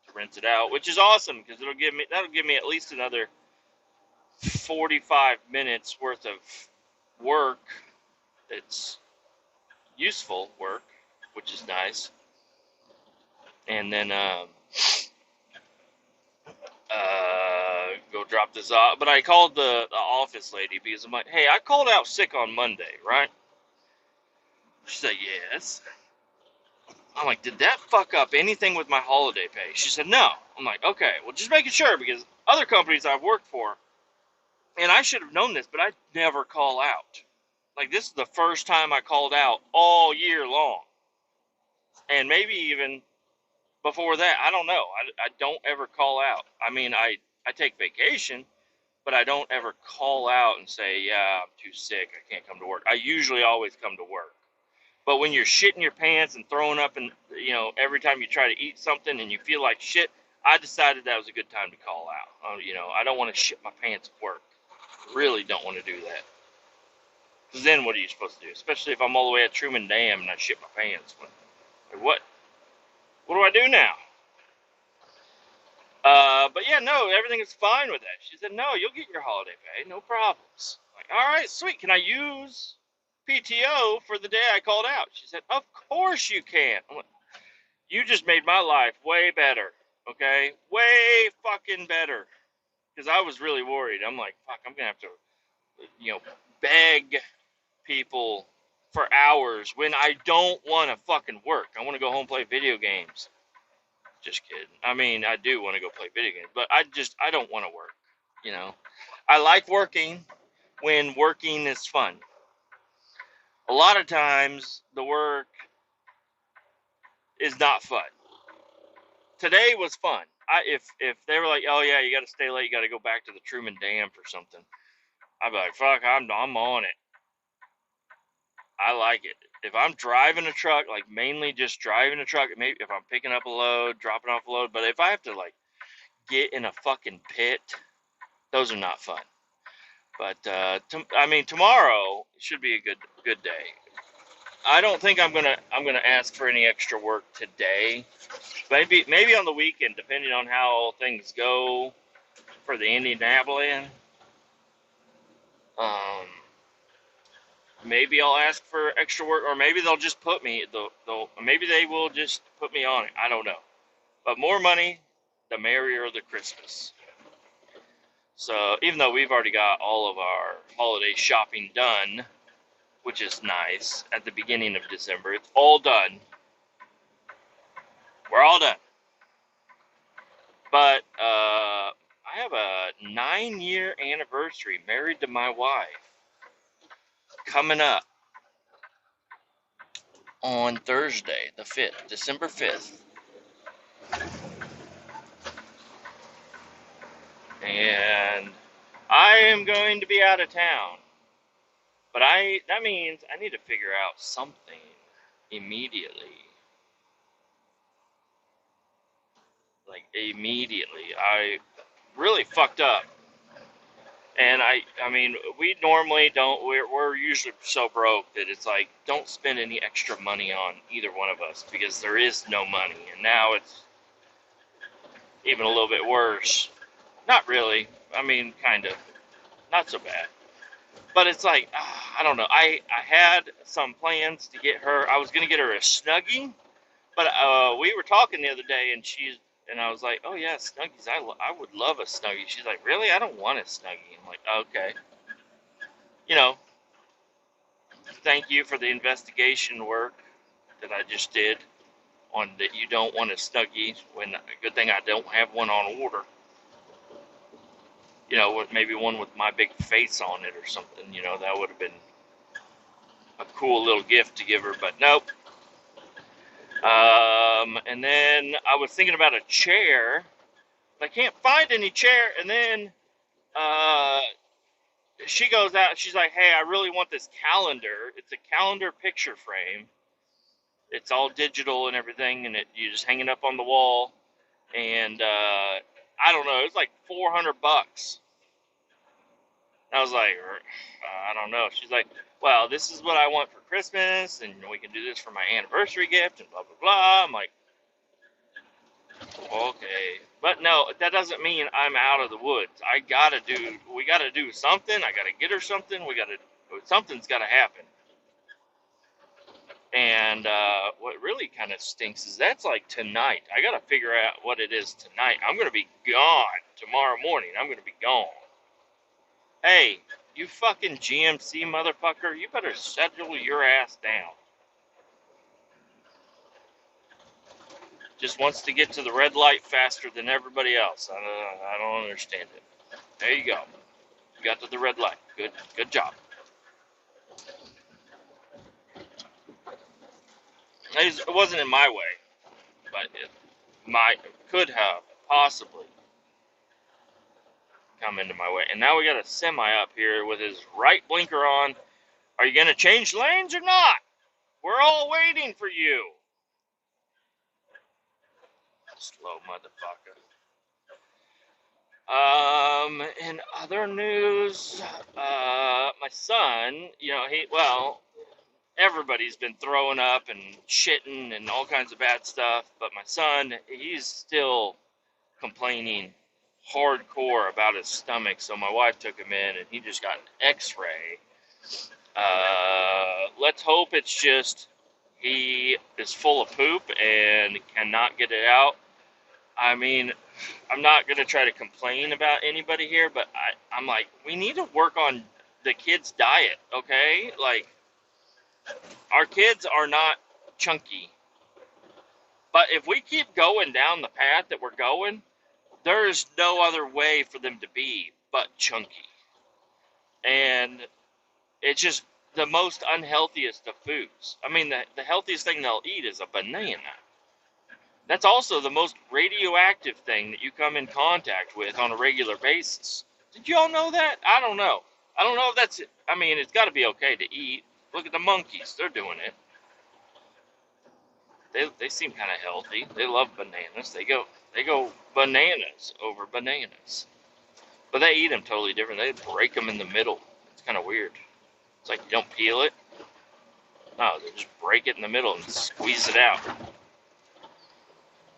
to rinse it out, which is awesome because that'll give me at least another 45 minutes worth of work. It's useful work, which is nice. And then go drop this off. But I called the office lady because I'm like, hey, I called out sick on Monday, right? She said, yes. I'm like, did that fuck up anything with my holiday pay? She said, no. I'm like, okay, well, just making sure, because other companies I've worked for, and I should have known this, but I never call out. Like, this is the first time I called out all year long. And maybe even before that, I don't know. I don't ever call out. I mean, I take vacation, but I don't ever call out and say, yeah, I'm too sick, I can't come to work. I usually always come to work. But when you're shitting your pants and throwing up, and every time you try to eat something and you feel like shit, I decided that was a good time to call out. I don't want to shit my pants at work. Really don't want to do that. Because then what are you supposed to do? Especially if I'm all the way at Truman Dam and I shit my pants. What do I do now? But yeah, no, everything is fine with that. She said, no, you'll get your holiday pay, no problems. I'm like, all right, sweet. Can I use PTO for the day I called out? She said, of course you can. I'm like, you just made my life way better, okay? Way fucking better. Because I was really worried. I'm like, fuck, I'm going to have to beg people for hours when I don't want to fucking work. I want to go home and play video games. Just kidding. I mean, I do want to go play video games, but I don't want to work. I like working when working is fun. A lot of times the work is not fun. Today was fun. If they were like, oh yeah, you got to stay late, you got to go back to the Truman Dam for something, I'd be like, fuck, I'm on it. I like it. If I'm driving a truck, like mainly just driving a truck, maybe if I'm picking up a load, dropping off a load, but if I have to like get in a fucking pit, those are not fun. But tomorrow should be a good day. I don't think I'm gonna ask for any extra work today. Maybe on the weekend, depending on how things go for the Indianapolis. Maybe I'll ask for extra work, or maybe they'll just put me. Maybe they will just put me on it. I don't know. But more money, the merrier the Christmas. So even though we've already got all of our holiday shopping done, which is nice, at the beginning of December, it's all done. We're all done. But I have a 9-year anniversary, married to my wife, coming up on Thursday, the 5th, December 5th. And I am going to be out of town. But that means I need to figure out something immediately. Like, immediately. I really fucked up. And I mean, we normally don't, we're usually so broke that it's like, don't spend any extra money on either one of us because there is no money. And now it's even a little bit worse. Not really. I mean, kind of. Not so bad. But it's like, I don't know. I had some plans to get her, I was going to get her a Snuggie. But we were talking the other day, and I was like, oh yeah, Snuggies. I would love a Snuggie. She's like, really? I don't want a Snuggie. I'm like, okay. Thank you for the investigation work that I just did on that you don't want a Snuggie. When a good thing I don't have one on order. With maybe one with my big face on it or something. That would have been a cool little gift to give her. But nope. And then I was thinking about a chair. I can't find any chair. And then she goes out. She's like, hey, I really want this calendar. It's a calendar picture frame. It's all digital and everything. And you just hang it up on the wall. And I don't know. It's like $400. I was like, I don't know. She's like, well, this is what I want for Christmas, and we can do this for my anniversary gift, and blah, blah, blah. I'm like, okay. But no, that doesn't mean I'm out of the woods. We got to do something. I got to get her something. Something's got to happen. And what really kind of stinks is that's like tonight. I got to figure out what it is tonight. I'm going to be gone tomorrow morning. I'm going to be gone. Hey, you fucking GMC motherfucker, you better settle your ass down. Just wants to get to the red light faster than everybody else. I don't understand it. There you go. You got to the red light. Good job. It wasn't in my way, but it could have possibly come into my way. And now we got a semi up here with his right blinker on. Are you going to change lanes or not? We're all waiting for you. Slow motherfucker. In other news, my son, everybody's been throwing up and shitting and all kinds of bad stuff, but my son, he's still complaining hardcore about his stomach, so my wife took him in and he just got an x-ray. Let's hope it's just he is full of poop and cannot get it out. I mean, I'm not going to try to complain about anybody here, but I'm like, we need to work on the kids' diet, okay? Like, our kids are not chunky. But if we keep going down the path that we're going, there is no other way for them to be but chunky. And it's just the most unhealthiest of foods. I mean, the healthiest thing they'll eat is a banana. That's also the most radioactive thing that you come in contact with on a regular basis. Did you all know that? I don't know. I don't know if that's, I mean, it's got to be okay to eat. Look at the monkeys. They're doing it. They seem kind of healthy. They love bananas. They go bananas over bananas. But they eat them totally different. They break them in the middle. It's kind of weird. It's like you don't peel it. No, they just break it in the middle and squeeze it out.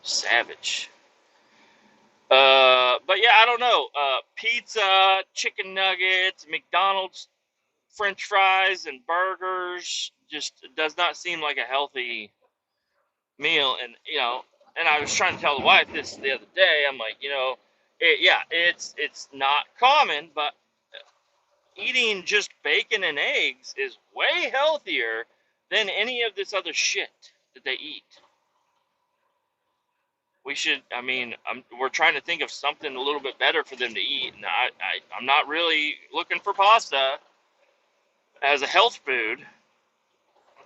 Savage. But yeah, I don't know. Pizza, chicken nuggets, McDonald's French fries, and burgers just does not seem like a healthy meal. And and I was trying to tell the wife this the other day. I'm like, it's not common, but eating just bacon and eggs is way healthier than any of this other shit that they eat. We should, I mean, we're trying to think of something a little bit better for them to eat. And I'm not really looking for pasta as a health food,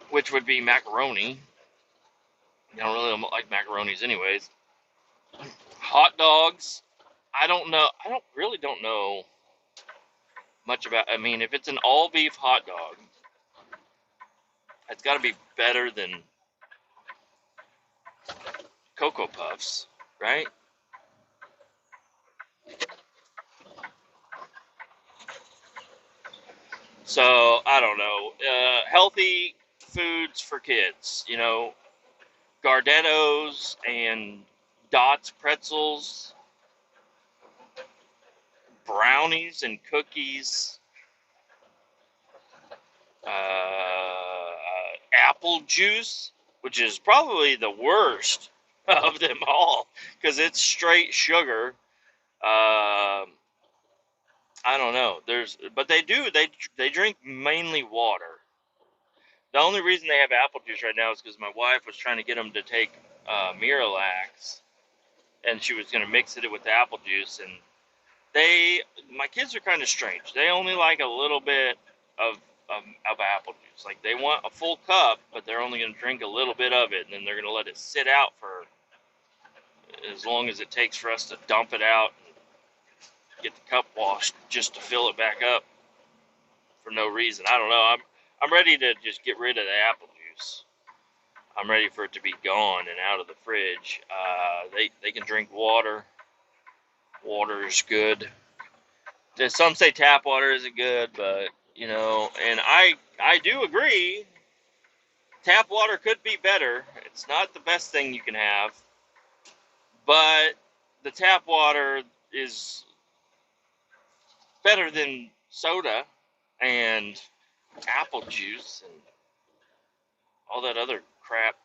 which would be macaroni. I don't really like macaronis anyways. Hot dogs. I don't know. Don't know much about, I mean, if it's an all beef hot dog, it's got to be better than Cocoa Puffs, right? So, I don't know. Healthy foods for kids, Gardettos and Dots pretzels, brownies and cookies, apple juice, which is probably the worst of them all because it's straight sugar. I don't know. But they drink mainly water. The only reason they have apple juice right now is because my wife was trying to get them to take Miralax, and she was going to mix it with the apple juice. And my kids are kind of strange. They only like a little bit of apple juice. Like, they want a full cup, but they're only going to drink a little bit of it, and then they're going to let it sit out for as long as it takes for us to dump it out and get the cup washed just to fill it back up for no reason. I don't know. I'm ready to just get rid of the apple juice. I'm ready for it to be gone and out of the fridge. They can drink water. Water is good. Some say tap water isn't good, but and I do agree. Tap water could be better. It's not the best thing you can have, but the tap water is better than soda and apple juice and all that other crap.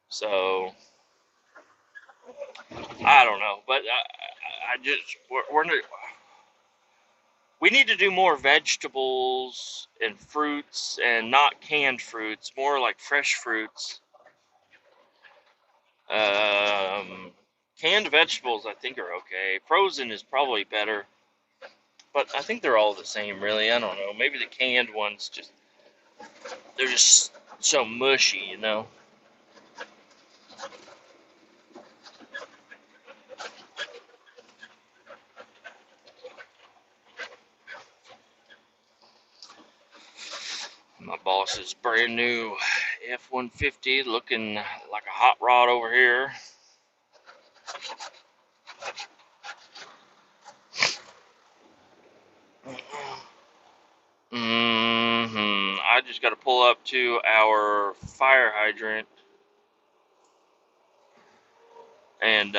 So I don't know, but we need to do more vegetables and fruits and not canned fruits, more like fresh fruits. Canned vegetables, I think, are okay. Frozen is probably better, but I think they're all the same, really. I don't know. Maybe the canned ones they're just so mushy, My boss's brand new F-150 looking like a hot rod over here. I just got to pull up to our fire hydrant and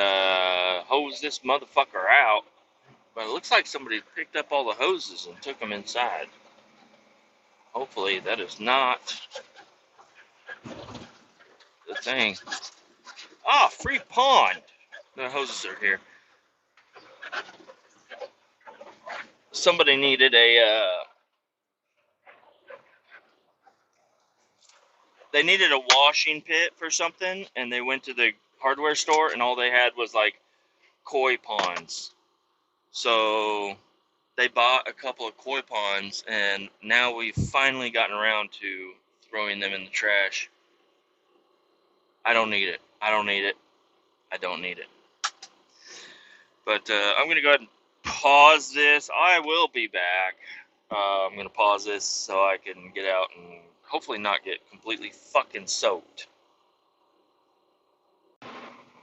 hose this motherfucker out. But it looks like somebody picked up all the hoses and took them inside. Hopefully that is not the thing. Free pond. The hoses are here. somebody needed they needed a washing pit for something, and they went to the hardware store, and all they had was like koi ponds. So they bought a couple of koi ponds, and now we've finally gotten around to throwing them in the trash. I don't need it. I don't need it. I don't need it. But I'm going to go ahead and pause this. I will be back. I'm going to pause this so I can get out and hopefully not get completely fucking soaked.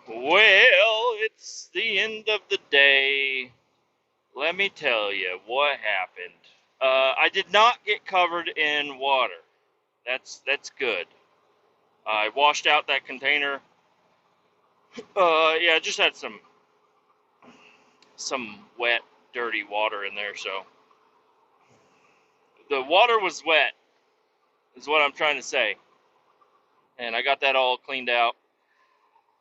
Well, it's the end of the day. Let me tell you what happened. I did not get covered in water. That's good. I washed out that container. Yeah, I just had some wet, dirty water in there, so the water was wet, is what I'm trying to say. And I got that all cleaned out.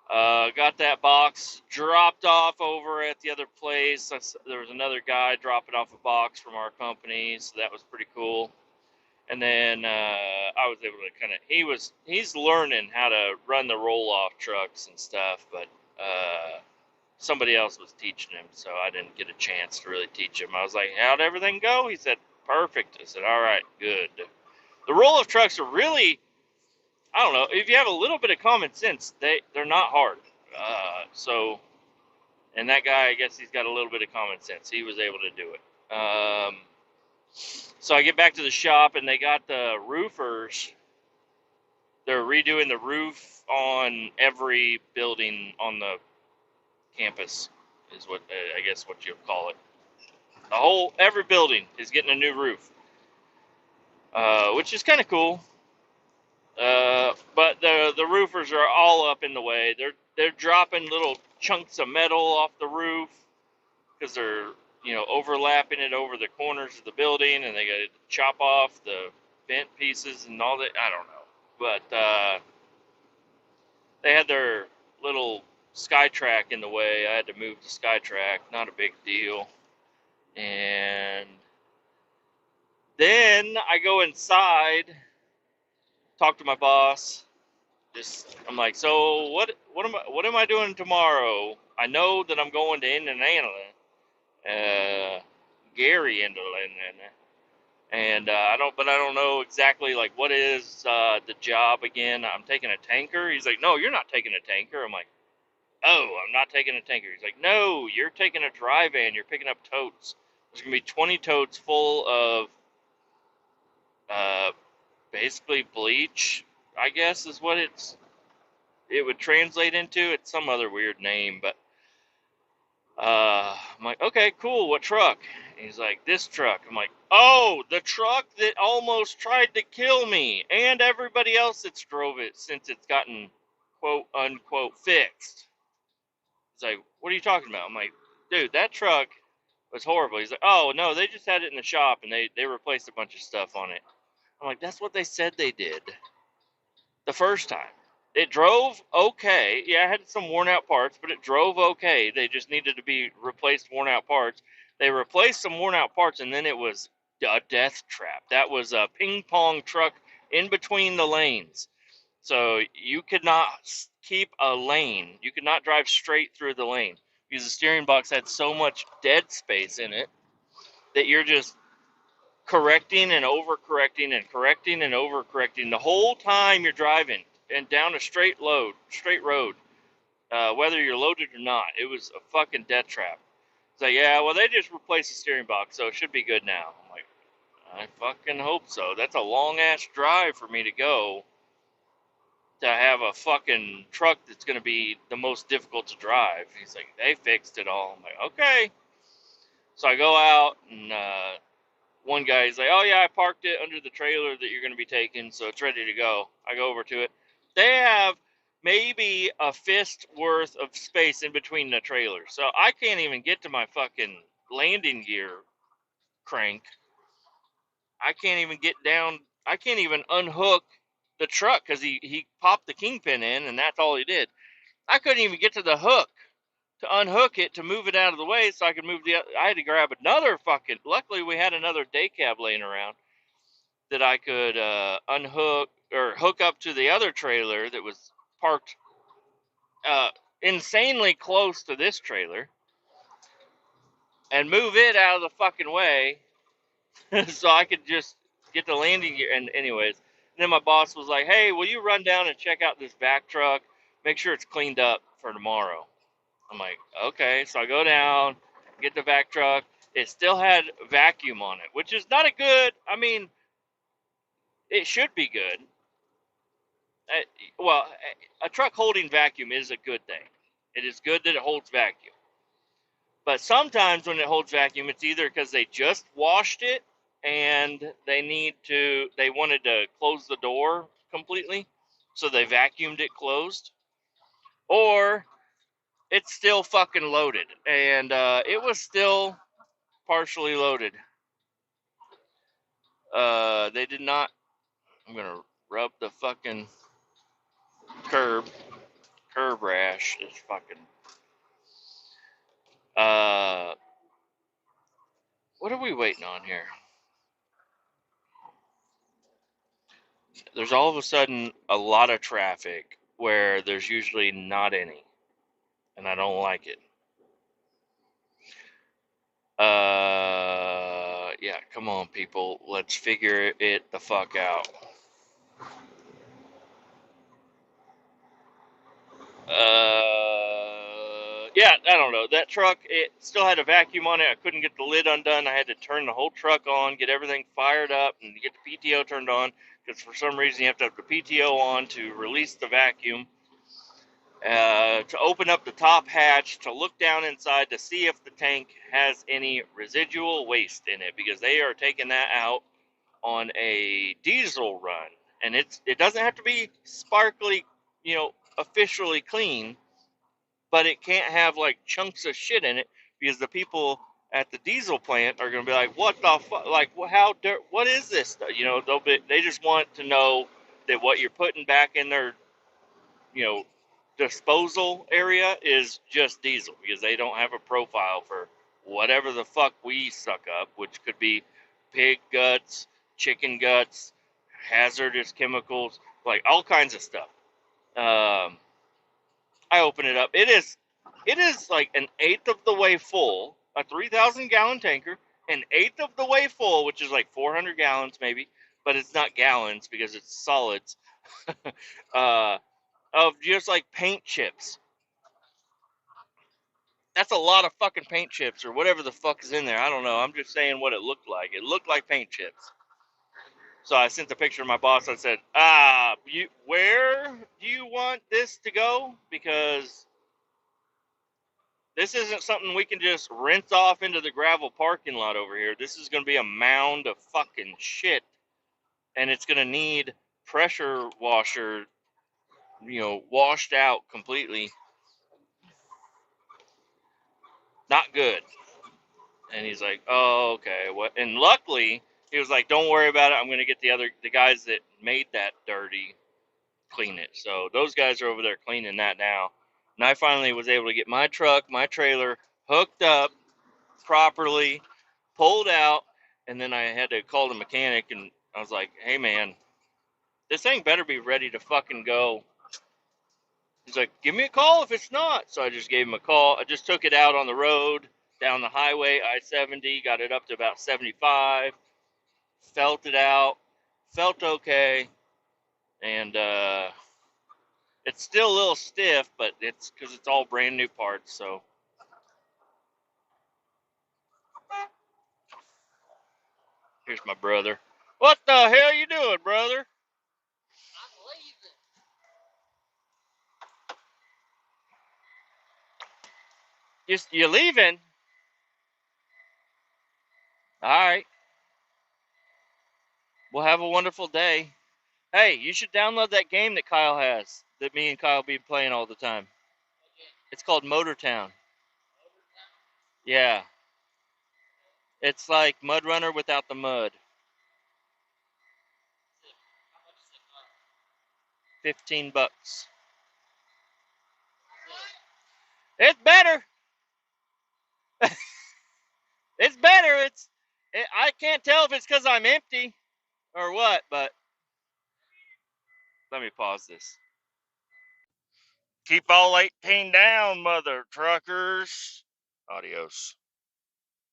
Got that box dropped off over at the other place. There was another guy dropping off a box from our company, so that was pretty cool. And then I was able to kind of, he's learning how to run the roll-off trucks and stuff, but somebody else was teaching him, so I didn't get a chance to really teach him. I was like, how'd everything go? He said, perfect. I said, all right, good. The roll-off trucks are really, I don't know, if you have a little bit of common sense, they're not hard. And that guy, I guess he's got a little bit of common sense. He was able to do it. So I get back to the shop, and they got the roofers. They're redoing the roof on every building on the campus, is what I guess what you'll call it. Every building is getting a new roof, which is kind of cool. But the roofers are all up in the way. They're dropping little chunks of metal off the roof because they're overlapping it over the corners of the building, and they got to chop off the bent pieces and all that. I don't know, but they had their little SkyTrack in the way. I had to move the SkyTrack. Not a big deal. And then I go inside, talk to my boss. I'm like, so what am I doing tomorrow? I know that I'm going to Indiana, Gary, Indiana, and I don't know exactly like what is the job again. I'm taking a tanker. He's like, no, you're not taking a tanker. I'm like, oh, I'm not taking a tanker. He's like, no, you're taking a dry van. You're picking up totes. There's gonna be 20 totes full of basically bleach, I guess is what it would translate into. It's some other weird name, but I'm like, okay, cool. What truck? And he's like, this truck. I'm like, oh, the truck that almost tried to kill me and everybody else that's drove it since it's gotten quote unquote fixed. He's like, what are you talking about? I'm like, dude, that truck was horrible. He's like, oh no, they just had it in the shop and they replaced a bunch of stuff on it. I'm like, that's what they said they did the first time. It drove okay. Yeah, it had some worn out parts, but it drove okay. They just needed to be replaced worn out parts. They replaced some worn out parts, and then it was a death trap. That was a ping pong truck in between the lanes. So you could not keep a lane. You could not drive straight through the lane because the steering box had so much dead space in it that you're just correcting and overcorrecting and correcting and overcorrecting the whole time you're driving and down a straight road, whether you're loaded or not. It was a fucking death trap. So yeah, well they just replaced the steering box, so it should be good now. I'm like, I fucking hope so. That's a long ass drive for me to go to have a fucking truck that's going to be the most difficult to drive. He's like, they fixed it all. I'm like, okay. So I go out, and one guy's like, oh yeah, I parked it under the trailer that you're going to be taking, so it's ready to go. I go over to it. They have maybe a fist worth of space in between the trailers, so I can't even get to my fucking landing gear crank. I can't even get down. I can't even unhook the truck because he popped the kingpin in, and that's all he did. I couldn't even get to the hook to unhook it to move it out of the way so I could move the. I had to grab another fucking. Luckily, we had another day cab laying around that I could unhook or hook up to the other trailer that was parked insanely close to this trailer and move it out of the fucking way so I could just get the landing gear. And anyways, then my boss was like, "Hey, will you run down and check out this vac truck? Make sure it's cleaned up for tomorrow." I'm like, "Okay." So I go down, get the vac truck. It still had vacuum on it, which is not a good. I mean, it should be good. Well, a truck holding vacuum is a good thing. It is good that it holds vacuum. But sometimes when it holds vacuum, it's either because they just washed it and they wanted to close the door completely, so they vacuumed it closed, or it's still fucking loaded, and it was still partially loaded. They did not. I'm gonna rub the fucking curb rash. It's fucking. What are we waiting on here? There's all of a sudden a lot of traffic where there's usually not any, and I don't like it. Yeah, come on, people. Let's figure it the fuck out. Yeah, I don't know. That truck, it still had a vacuum on it. I couldn't get the lid undone. I had to turn the whole truck on, get everything fired up, and get the PTO turned on, because for some reason you have to have the PTO on to release the vacuum. To open up the top hatch, to look down inside to see if the tank has any residual waste in it, because they are taking that out on a diesel run, and it doesn't have to be sparkly, officially clean, but it can't have like chunks of shit in it, because the people at the diesel plant are going to be like, what the fuck, like, what is this? They just want to know that what you're putting back in their, you know, disposal area is just diesel, because they don't have a profile for whatever the fuck we suck up, which could be pig guts, chicken guts, hazardous chemicals, like all kinds of stuff. I open it up. It is like an eighth of the way full, a 3,000 gallon tanker, an eighth of the way full, which is like 400 gallons maybe, but it's not gallons because it's solids. uh, of just like paint chips. That's a lot of fucking paint chips or whatever the fuck is in there. I don't know. I'm just saying what it looked like. It looked like paint chips. So I sent the picture to my boss. I said, where do you want this to go? Because this isn't something we can just rinse off into the gravel parking lot over here. This is going to be a mound of fucking shit. And it's going to need pressure washer, washed out completely. Not good. And he's like, oh, okay. What? And luckily, he was like, don't worry about it. I'm going to get the guys that made that dirty clean it. So those guys are over there cleaning that now. And I finally was able to get my truck, my trailer hooked up properly, pulled out, and then I had to call the mechanic, and I was like, hey, man, this thing better be ready to fucking go. He's like, give me a call if it's not. So I just gave him a call. I just took it out on the road, down the highway, I-70, got it up to about 75, felt it out, felt okay, and it's still a little stiff, but it's because it's all brand new parts, so. Here's my brother. What the hell you doing, brother? You leaving? All right. Well, have a wonderful day. Hey, you should download that game that Kyle has, that me and Kyle be playing all the time. It's called Motortown. Yeah. It's like Mud Runner without the mud. 15 bucks. It's better. I can't tell if it's because I'm empty or what, but let me pause this. Keep all 18 down, mother truckers. Adios.